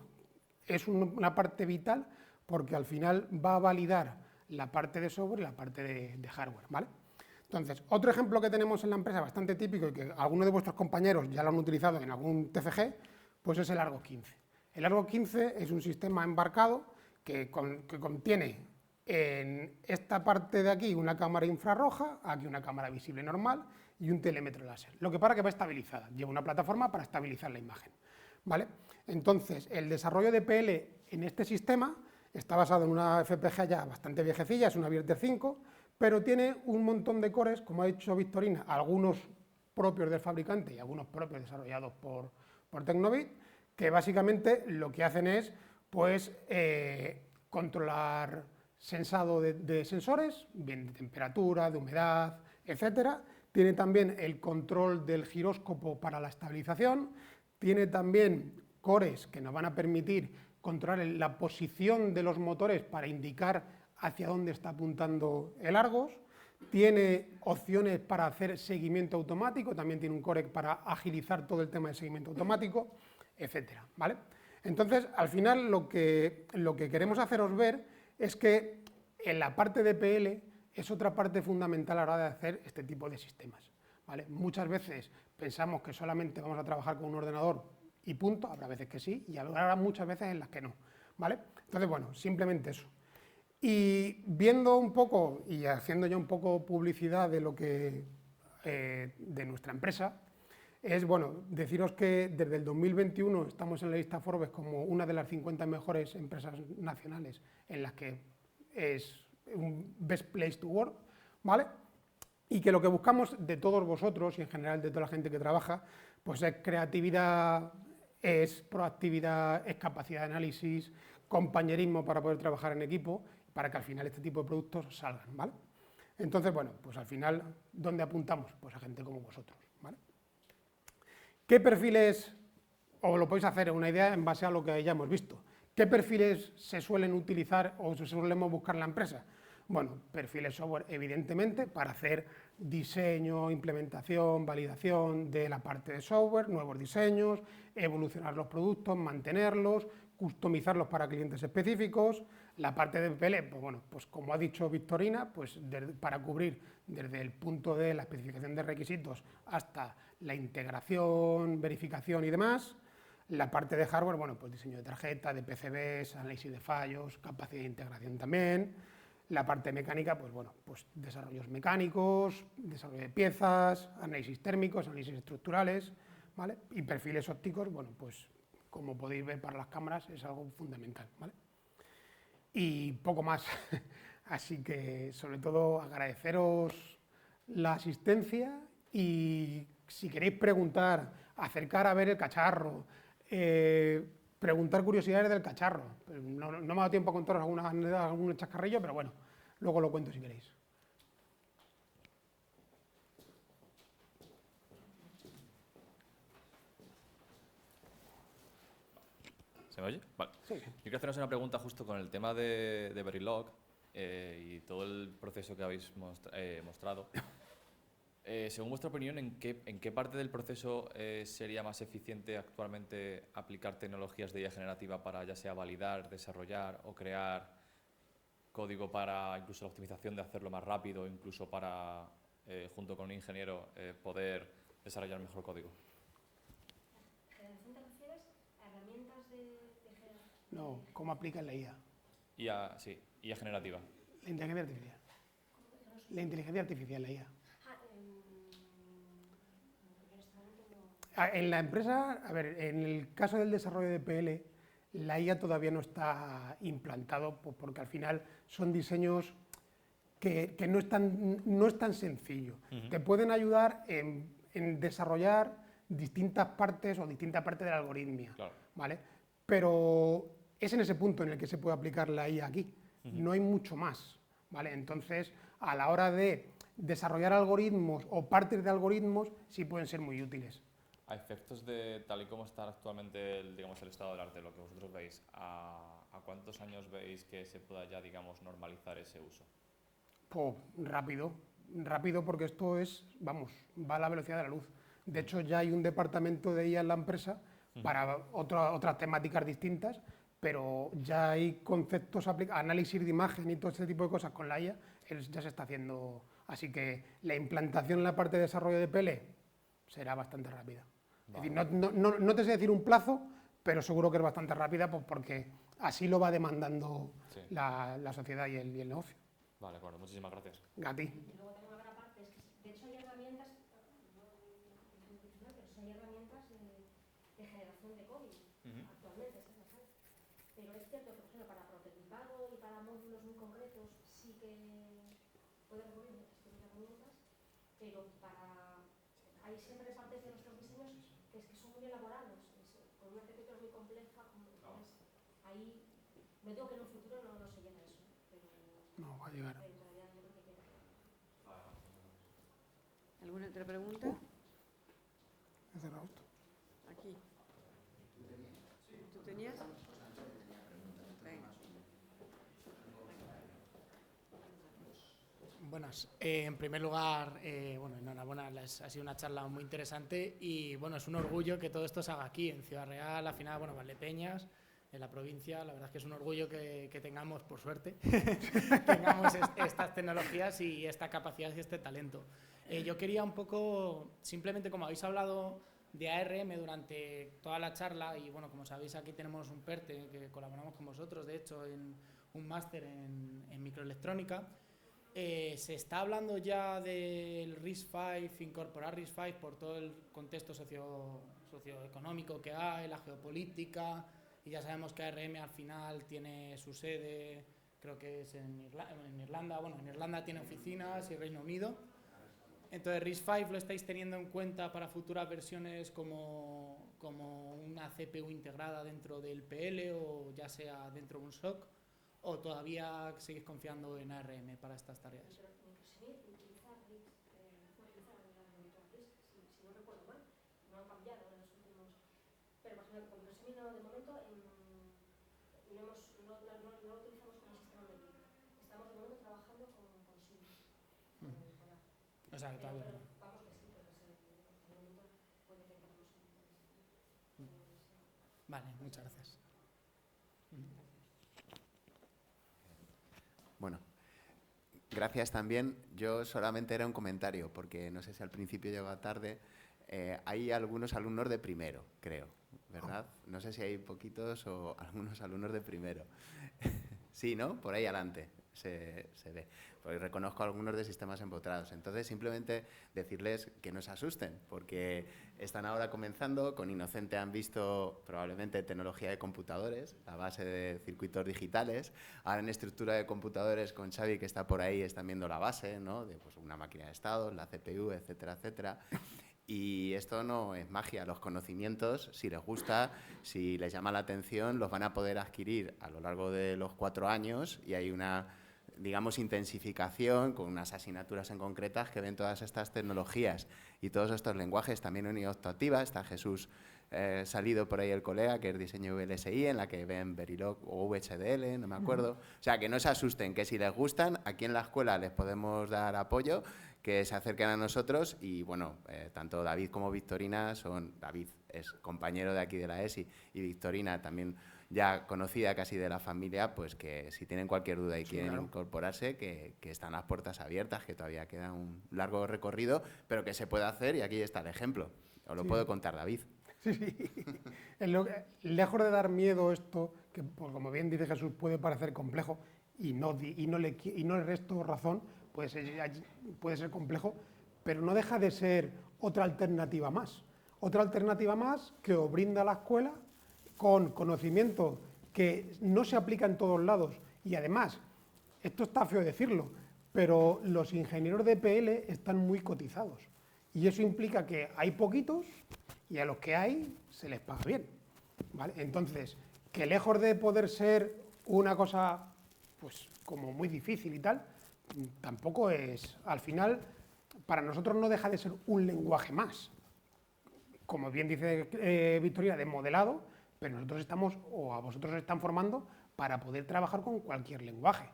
Speaker 2: es una parte vital porque al final va a validar la parte de software y la parte de hardware, ¿vale? Entonces, otro ejemplo que tenemos en la empresa bastante típico y que algunos de vuestros compañeros ya lo han utilizado en algún TFG, pues es el Argo 15. El Argo 15 es un sistema embarcado que contiene en esta parte de aquí una cámara infrarroja, aquí una cámara visible normal y un telémetro láser. Lo que pasa que va estabilizada, lleva una plataforma para estabilizar la imagen, ¿vale? Entonces, el desarrollo de PL en este sistema está basado en una FPGA ya bastante viejecilla, es una Virter 5, pero tiene un montón de cores, como ha dicho Victorina, algunos propios del fabricante y algunos propios desarrollados por Tecnobit, que básicamente lo que hacen es pues, controlar sensado de sensores, bien de temperatura, de humedad, etcétera. Tiene también el control del giróscopo para la estabilización, tiene también cores que nos van a permitir controlar la posición de los motores para indicar hacia dónde está apuntando el Argos, tiene opciones para hacer seguimiento automático, también tiene un core para agilizar todo el tema de seguimiento automático, etcétera, ¿vale? Entonces, al final lo que queremos haceros ver es que en la parte de PL es otra parte fundamental a la hora de hacer este tipo de sistemas, ¿vale? Muchas veces pensamos que solamente vamos a trabajar con un ordenador y punto, habrá veces que sí, y habrá muchas veces en las que no, ¿vale? Entonces, bueno, simplemente eso. Y viendo un poco, y haciendo ya un poco publicidad de lo que de nuestra empresa, es, bueno, deciros que desde el 2021 estamos en la lista Forbes como una de las 50 mejores empresas nacionales en las que es un best place to work, ¿vale? Y que lo que buscamos de todos vosotros y en general de toda la gente que trabaja, pues es creatividad, es proactividad, es capacidad de análisis, compañerismo para poder trabajar en equipo, para que al final este tipo de productos salgan, ¿vale? Entonces, bueno, pues al final, ¿dónde apuntamos? Pues a gente como vosotros, ¿vale? ¿Qué perfiles, o lo podéis hacer una idea en base a lo que ya hemos visto, qué perfiles se suelen utilizar o se solemos buscar en la empresa? Bueno, perfiles software, evidentemente, para hacer diseño, implementación, validación de la parte de software, nuevos diseños, evolucionar los productos, mantenerlos, customizarlos para clientes específicos. La parte de PL, pues bueno, pues como ha dicho Victorina, pues para cubrir desde el punto de la especificación de requisitos hasta la integración, verificación y demás. La parte de hardware, bueno, pues diseño de tarjeta, de PCBs, análisis de fallos, capacidad de integración también. La parte mecánica, pues bueno, pues desarrollos mecánicos, desarrollo de piezas, análisis térmicos, análisis estructurales, ¿vale? Y perfiles ópticos, bueno, pues como podéis ver para las cámaras es algo fundamental, ¿vale? Y poco más, así que sobre todo agradeceros la asistencia y si queréis preguntar, acercar a ver el cacharro, preguntar curiosidades del cacharro. No me ha dado tiempo a contaros algún chascarrillo, pero bueno, luego lo cuento si queréis.
Speaker 5: ¿Se me oye? Vale.
Speaker 2: Sí.
Speaker 5: Yo quiero haceros una pregunta justo con el tema de Verilog y todo el proceso que habéis mostrado. Según vuestra opinión, ¿en qué parte del proceso sería más eficiente actualmente aplicar tecnologías de IA generativa para ya sea validar, desarrollar o crear código para incluso la optimización de hacerlo más rápido, incluso para, junto con un ingeniero, poder desarrollar mejor código?
Speaker 4: ¿Generación te refieres a herramientas de generación?
Speaker 2: No, ¿cómo aplican la IA?
Speaker 5: Sí, IA generativa.
Speaker 2: La inteligencia artificial. La inteligencia artificial, la IA. En la empresa, a ver, en el caso del desarrollo de PL, la IA todavía no está implantado porque al final son diseños que no es tan sencillo. Te pueden ayudar en desarrollar distintas partes o distintas partes de la algoritmia,
Speaker 5: Claro.
Speaker 2: ¿vale? Pero es en ese punto en el que se puede aplicar la IA aquí. No hay mucho más, ¿vale? Entonces, a la hora de desarrollar algoritmos o partes de algoritmos, sí pueden ser muy útiles.
Speaker 5: A efectos de tal y como está actualmente el estado del arte, lo que vosotros veis, ¿a cuántos años veis que se pueda ya, digamos, normalizar ese uso?
Speaker 2: Pues rápido porque esto es, vamos, va a la velocidad de la luz. De hecho, ya hay un departamento de IA en la empresa para otras temáticas distintas, pero ya hay conceptos, análisis de imagen y todo este tipo de cosas con la IA, ya se está haciendo. Así que la implantación en la parte de desarrollo de PL será bastante rápida.
Speaker 5: Vale.
Speaker 2: Es decir, no te sé decir un plazo, pero seguro que es bastante rápida pues porque así lo va demandando
Speaker 5: Sí.
Speaker 2: la sociedad y el negocio.
Speaker 5: Vale, de acuerdo, muchísimas gracias.
Speaker 2: A ti.
Speaker 4: Y luego también otra parte es que, de hecho, hay herramientas, pero hay herramientas de generación de código actualmente, ¿sabes? Pero es cierto que, por ejemplo, para prototipado y para módulos muy concretos sí que puede recurrir a este tipo de herramientas, pero hay siempre partes de nuestros diseños que son muy elaborados, con una arquitectura muy compleja, ahí, no digo que en un futuro no se llegue a eso, pero
Speaker 2: No, va a llegar.
Speaker 4: todavía yo creo que queda.
Speaker 1: ¿Alguna otra pregunta?
Speaker 2: He cerrado esto.
Speaker 1: Aquí. ¿Tú tenías? Venga.
Speaker 6: Buenas. En primer lugar, bueno, enhorabuena, ha sido una charla muy interesante y bueno, es un orgullo que todo esto se haga aquí, en Ciudad Real, al final, bueno, Valdepeñas, en la provincia. La verdad es que es un orgullo que tengamos, por suerte, tengamos estas tecnologías y esta capacidad y este talento. Yo quería un poco, simplemente como habéis hablado de ARM durante toda la charla, y bueno, como sabéis, aquí tenemos un PERTE que colaboramos con vosotros, de hecho, en un máster en microelectrónica. Se está hablando ya del RISC-V, incorporar RISC-V por todo el contexto socioeconómico que hay, la geopolítica, y ya sabemos que ARM al final tiene su sede, creo que es en Irlanda, bueno, en Irlanda tiene oficinas y Reino Unido. Entonces, RISC-V lo estáis teniendo en cuenta para futuras versiones como una CPU integrada dentro del PL o ya sea dentro de un SOC, o todavía seguís confiando en ARM para estas tareas.
Speaker 4: Si no recuerdo mal, no han cambiado en los últimos. Pero por ejemplo, con Microsoft de momento no lo utilizamos como sistema de vida. Estamos de momento trabajando con Symbian.
Speaker 6: O sea, que todavía no.
Speaker 4: Vamos que sí, porque de momento puede que tengamos
Speaker 6: Vale, muchas gracias.
Speaker 7: Bueno, gracias también. Yo solamente era un comentario, porque no sé si al principio llegaba tarde. Hay algunos alumnos de primero, creo, ¿verdad? No sé si hay poquitos o algunos alumnos de primero. Sí, ¿no? Por ahí adelante se ve. Porque reconozco a algunos de sistemas empotrados. Entonces, simplemente decirles que no se asusten, porque están ahora comenzando. Con Inocente han visto probablemente tecnología de computadores, la base de circuitos digitales. Ahora en estructura de computadores con Xavi, que está por ahí, están viendo la base, ¿no? De pues, una máquina de estado, la CPU, etcétera, etcétera. Y esto no es magia, los conocimientos, si les gusta, si les llama la atención, los van a poder adquirir a lo largo de los 4 años y hay una, digamos, intensificación con unas asignaturas en concretas que ven todas estas tecnologías y todos estos lenguajes, también unidad optativa. Está Jesús salido por ahí el colega, que es diseño VLSI, en la que ven Verilog o VHDL, no me acuerdo. O sea, que no se asusten, que si les gustan, aquí en la escuela les podemos dar apoyo, que se acerquen a nosotros y, bueno, tanto David como Victorina David es compañero de aquí de la ESI y Victorina también ya conocida casi de la familia, pues que si tienen cualquier duda y quieren incorporarse, que están las puertas abiertas, que todavía queda un largo recorrido, pero que se puede hacer y aquí está el ejemplo. Os lo puedo contar, David.
Speaker 2: Sí, sí. Lejos de dar miedo esto, que pues, como bien dice Jesús, puede parecer complejo y no le resto razón, puede ser complejo, pero no deja de ser otra alternativa más. Otra alternativa más que os brinda la escuela con conocimiento que no se aplica en todos lados y además, esto está feo decirlo, pero los ingenieros de PL están muy cotizados y eso implica que hay poquitos y a los que hay se les paga bien, ¿vale? Entonces, que lejos de poder ser una cosa pues como muy difícil y tal, tampoco es, al final, para nosotros no deja de ser un lenguaje más, como bien dice Victoria, de modelado, pero nosotros estamos, o a vosotros os están formando para poder trabajar con cualquier lenguaje.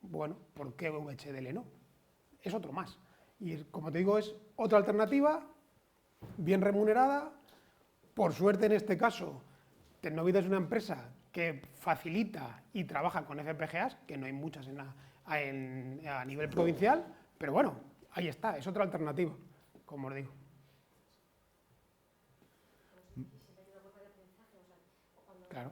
Speaker 2: Bueno, ¿por qué VHDL no? Es otro más. Y como te digo, es otra alternativa, bien remunerada. Por suerte, en este caso, Tecnovida es una empresa que facilita y trabaja con FPGAs, que no hay muchas a nivel provincial, pero bueno, ahí está, es otra alternativa, como os digo. Claro.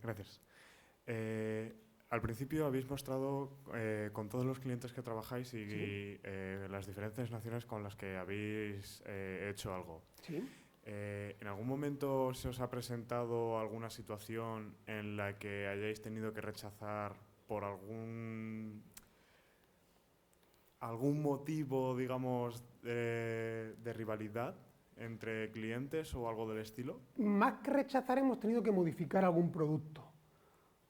Speaker 8: Gracias. Al principio habéis mostrado con todos los clientes que trabajáis y
Speaker 2: Sí.
Speaker 8: Las diferentes naciones con las que habéis hecho algo.
Speaker 2: Sí.
Speaker 8: ¿En algún momento se os ha presentado alguna situación en la que hayáis tenido que rechazar por algún motivo, digamos, de rivalidad entre clientes o algo del estilo?
Speaker 2: Más que rechazar, hemos tenido que modificar algún producto,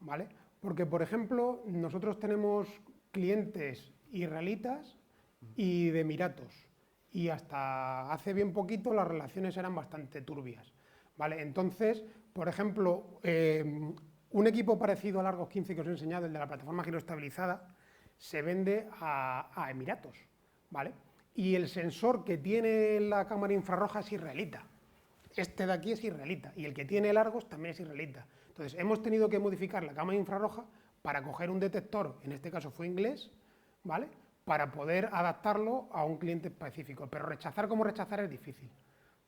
Speaker 2: ¿vale? Porque, por ejemplo, nosotros tenemos clientes israelitas y de Emiratos, y hasta hace bien poquito las relaciones eran bastante turbias, ¿vale? Entonces, por ejemplo, un equipo parecido al Argos 15 que os he enseñado, el de la plataforma giroestabilizada, se vende a Emiratos, ¿vale? Y el sensor que tiene la cámara infrarroja es israelita. Este de aquí es israelita y el que tiene el Argos también es israelita. Entonces, hemos tenido que modificar la cámara infrarroja para coger un detector, en este caso fue inglés, ¿vale?, para poder adaptarlo a un cliente específico. Pero rechazar como rechazar es difícil,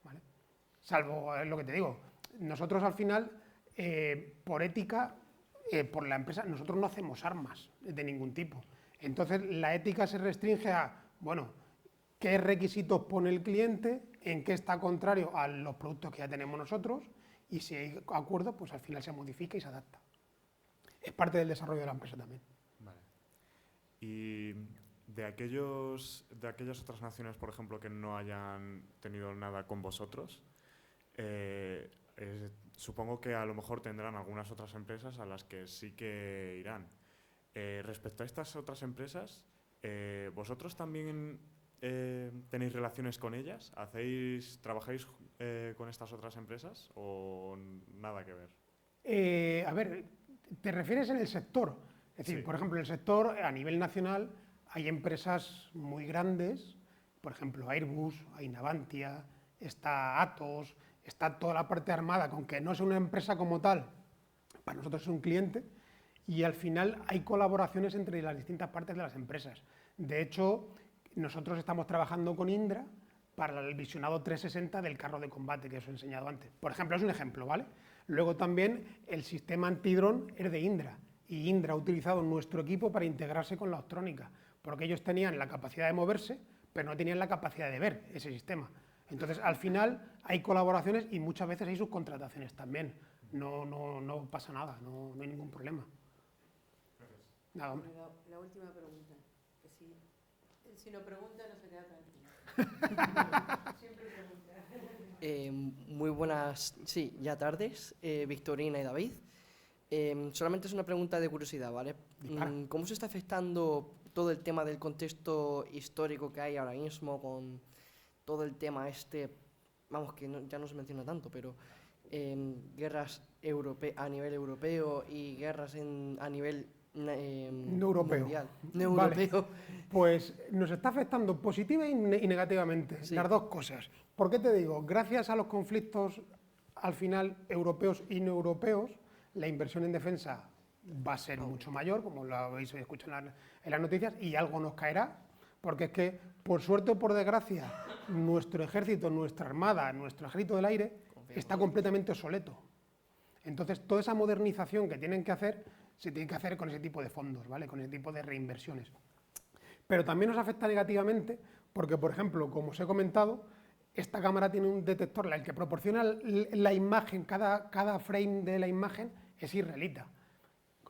Speaker 2: ¿vale? Salvo, es lo que te digo, nosotros al final, por ética, por la empresa, nosotros no hacemos armas de ningún tipo. Entonces, la ética se restringe a, bueno, qué requisitos pone el cliente, en qué está contrario a los productos que ya tenemos nosotros, y si hay acuerdo, pues al final se modifica y se adapta. Es parte del desarrollo de la empresa también.
Speaker 8: Vale. Y de aquellas otras naciones, por ejemplo, que no hayan tenido nada con vosotros, supongo que a lo mejor tendrán algunas otras empresas a las que sí que irán. Respecto a estas otras empresas, ¿vosotros también tenéis relaciones con ellas? ¿Trabajáis con estas otras empresas o nada que ver?
Speaker 2: A ver, ¿te refieres en el sector? Es decir,
Speaker 8: Sí.
Speaker 2: por ejemplo, en el sector a nivel nacional hay empresas muy grandes, por ejemplo, Airbus, hay Navantia, está Atos, está toda la parte armada, que aunque no es una empresa como tal, para nosotros es un cliente, y al final hay colaboraciones entre las distintas partes de las empresas. De hecho, nosotros estamos trabajando con Indra para el visionado 360 del carro de combate que os he enseñado antes. Por ejemplo, es un ejemplo, ¿vale? Luego también el sistema antidrón es de Indra, y Indra ha utilizado nuestro equipo para integrarse con la optrónica, porque ellos tenían la capacidad de moverse, pero no tenían la capacidad de ver ese sistema. Entonces, al final hay colaboraciones y muchas veces hay subcontrataciones también. No pasa nada, no hay ningún problema. Nada, hombre.
Speaker 1: La última pregunta, que si no pregunta no se queda tranquila. Siempre pregunta.
Speaker 9: Muy buenas, sí, ya tardes, Victorina y David. Solamente es una pregunta de curiosidad, ¿vale?
Speaker 2: Dispara.
Speaker 9: ¿Cómo se está afectando todo el tema del contexto histórico que hay ahora mismo con todo el tema vamos, que ya no se menciona tanto, pero guerras a nivel europeo y guerras a nivel
Speaker 2: No europeo.
Speaker 9: mundial? No
Speaker 2: Vale.
Speaker 9: europeo.
Speaker 2: Pues nos está afectando positiva y negativamente,
Speaker 9: Sí.
Speaker 2: las dos cosas. ¿Por qué te digo? Gracias a los conflictos, al final, europeos y no europeos, la inversión en defensa va a ser mucho mayor, como lo habéis escuchado en las noticias, y algo nos caerá, porque es que, por suerte o por desgracia, nuestro ejército, nuestra armada, nuestro ejército del aire está completamente obsoleto. Entonces, toda esa modernización que tienen que hacer, se tiene que hacer con ese tipo de fondos, ¿vale? Con ese tipo de reinversiones. Pero también nos afecta negativamente porque, por ejemplo, como os he comentado, esta cámara tiene un detector, el que proporciona la imagen, cada frame de la imagen es israelita.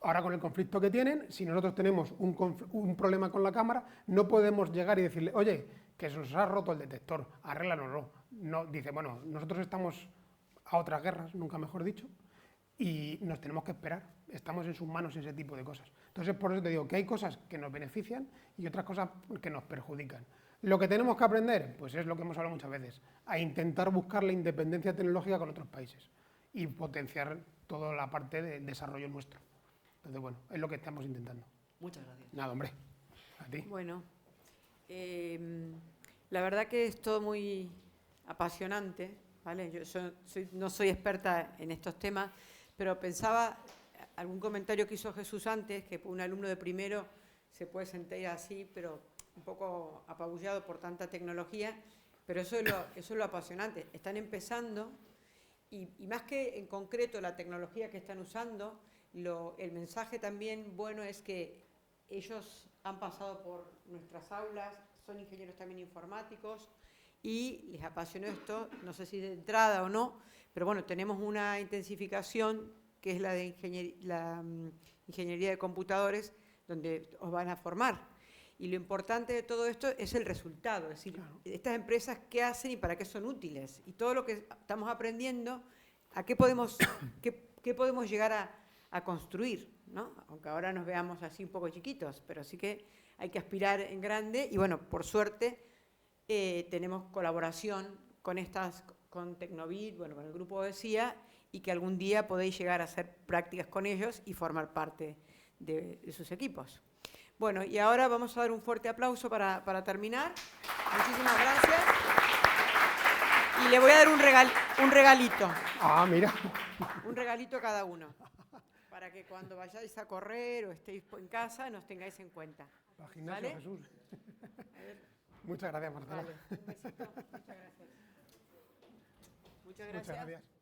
Speaker 2: Ahora, con el conflicto que tienen, si nosotros tenemos un problema con la cámara, no podemos llegar y decirle, oye, que se nos ha roto el detector, arréglanoslo. No, dice, bueno, nosotros estamos a otras guerras, nunca mejor dicho, y nos tenemos que esperar. Estamos en sus manos ese tipo de cosas. Entonces, por eso te digo que hay cosas que nos benefician y otras cosas que nos perjudican. Lo que tenemos que aprender, pues es lo que hemos hablado muchas veces, a intentar buscar la independencia tecnológica con otros países y potenciar toda la parte de desarrollo nuestro. Entonces, bueno, es lo que estamos intentando.
Speaker 9: Muchas gracias.
Speaker 2: Nada, hombre, a ti.
Speaker 1: Bueno, la verdad que es todo muy apasionante, ¿vale? Yo no soy experta en estos temas, pero pensaba, algún comentario que hizo Jesús antes, que un alumno de primero se puede sentir así, pero un poco apabullado por tanta tecnología, pero eso es lo apasionante. Están empezando y más que en concreto la tecnología que están usando, el mensaje también bueno es que ellos han pasado por nuestras aulas, son ingenieros también informáticos y les apasionó esto, no sé si de entrada o no, pero bueno, tenemos una intensificación que es la de ingeniería de computadores, donde os van a formar. Y lo importante de todo esto es el resultado, es decir, claro, estas empresas qué hacen y para qué son útiles. Y todo lo que estamos aprendiendo, a qué podemos llegar a construir, ¿no? Aunque ahora nos veamos así un poco chiquitos, pero sí que hay que aspirar en grande. Y bueno, por suerte tenemos colaboración con Tecnovit, bueno, con el grupo Odesía, y que algún día podéis llegar a hacer prácticas con ellos y formar parte de sus equipos. Bueno, y ahora vamos a dar un fuerte aplauso para terminar. Muchísimas gracias. Y le voy a dar un regalito.
Speaker 2: Ah, mira.
Speaker 1: Un regalito a cada uno. Para que cuando vayáis a correr o estéis en casa nos tengáis en cuenta.
Speaker 2: Para gimnasio, ¿vale? Jesús. Muchas gracias, Marcela.
Speaker 1: Vale, un besito. Muchas gracias. Muchas gracias.
Speaker 2: Muchas gracias.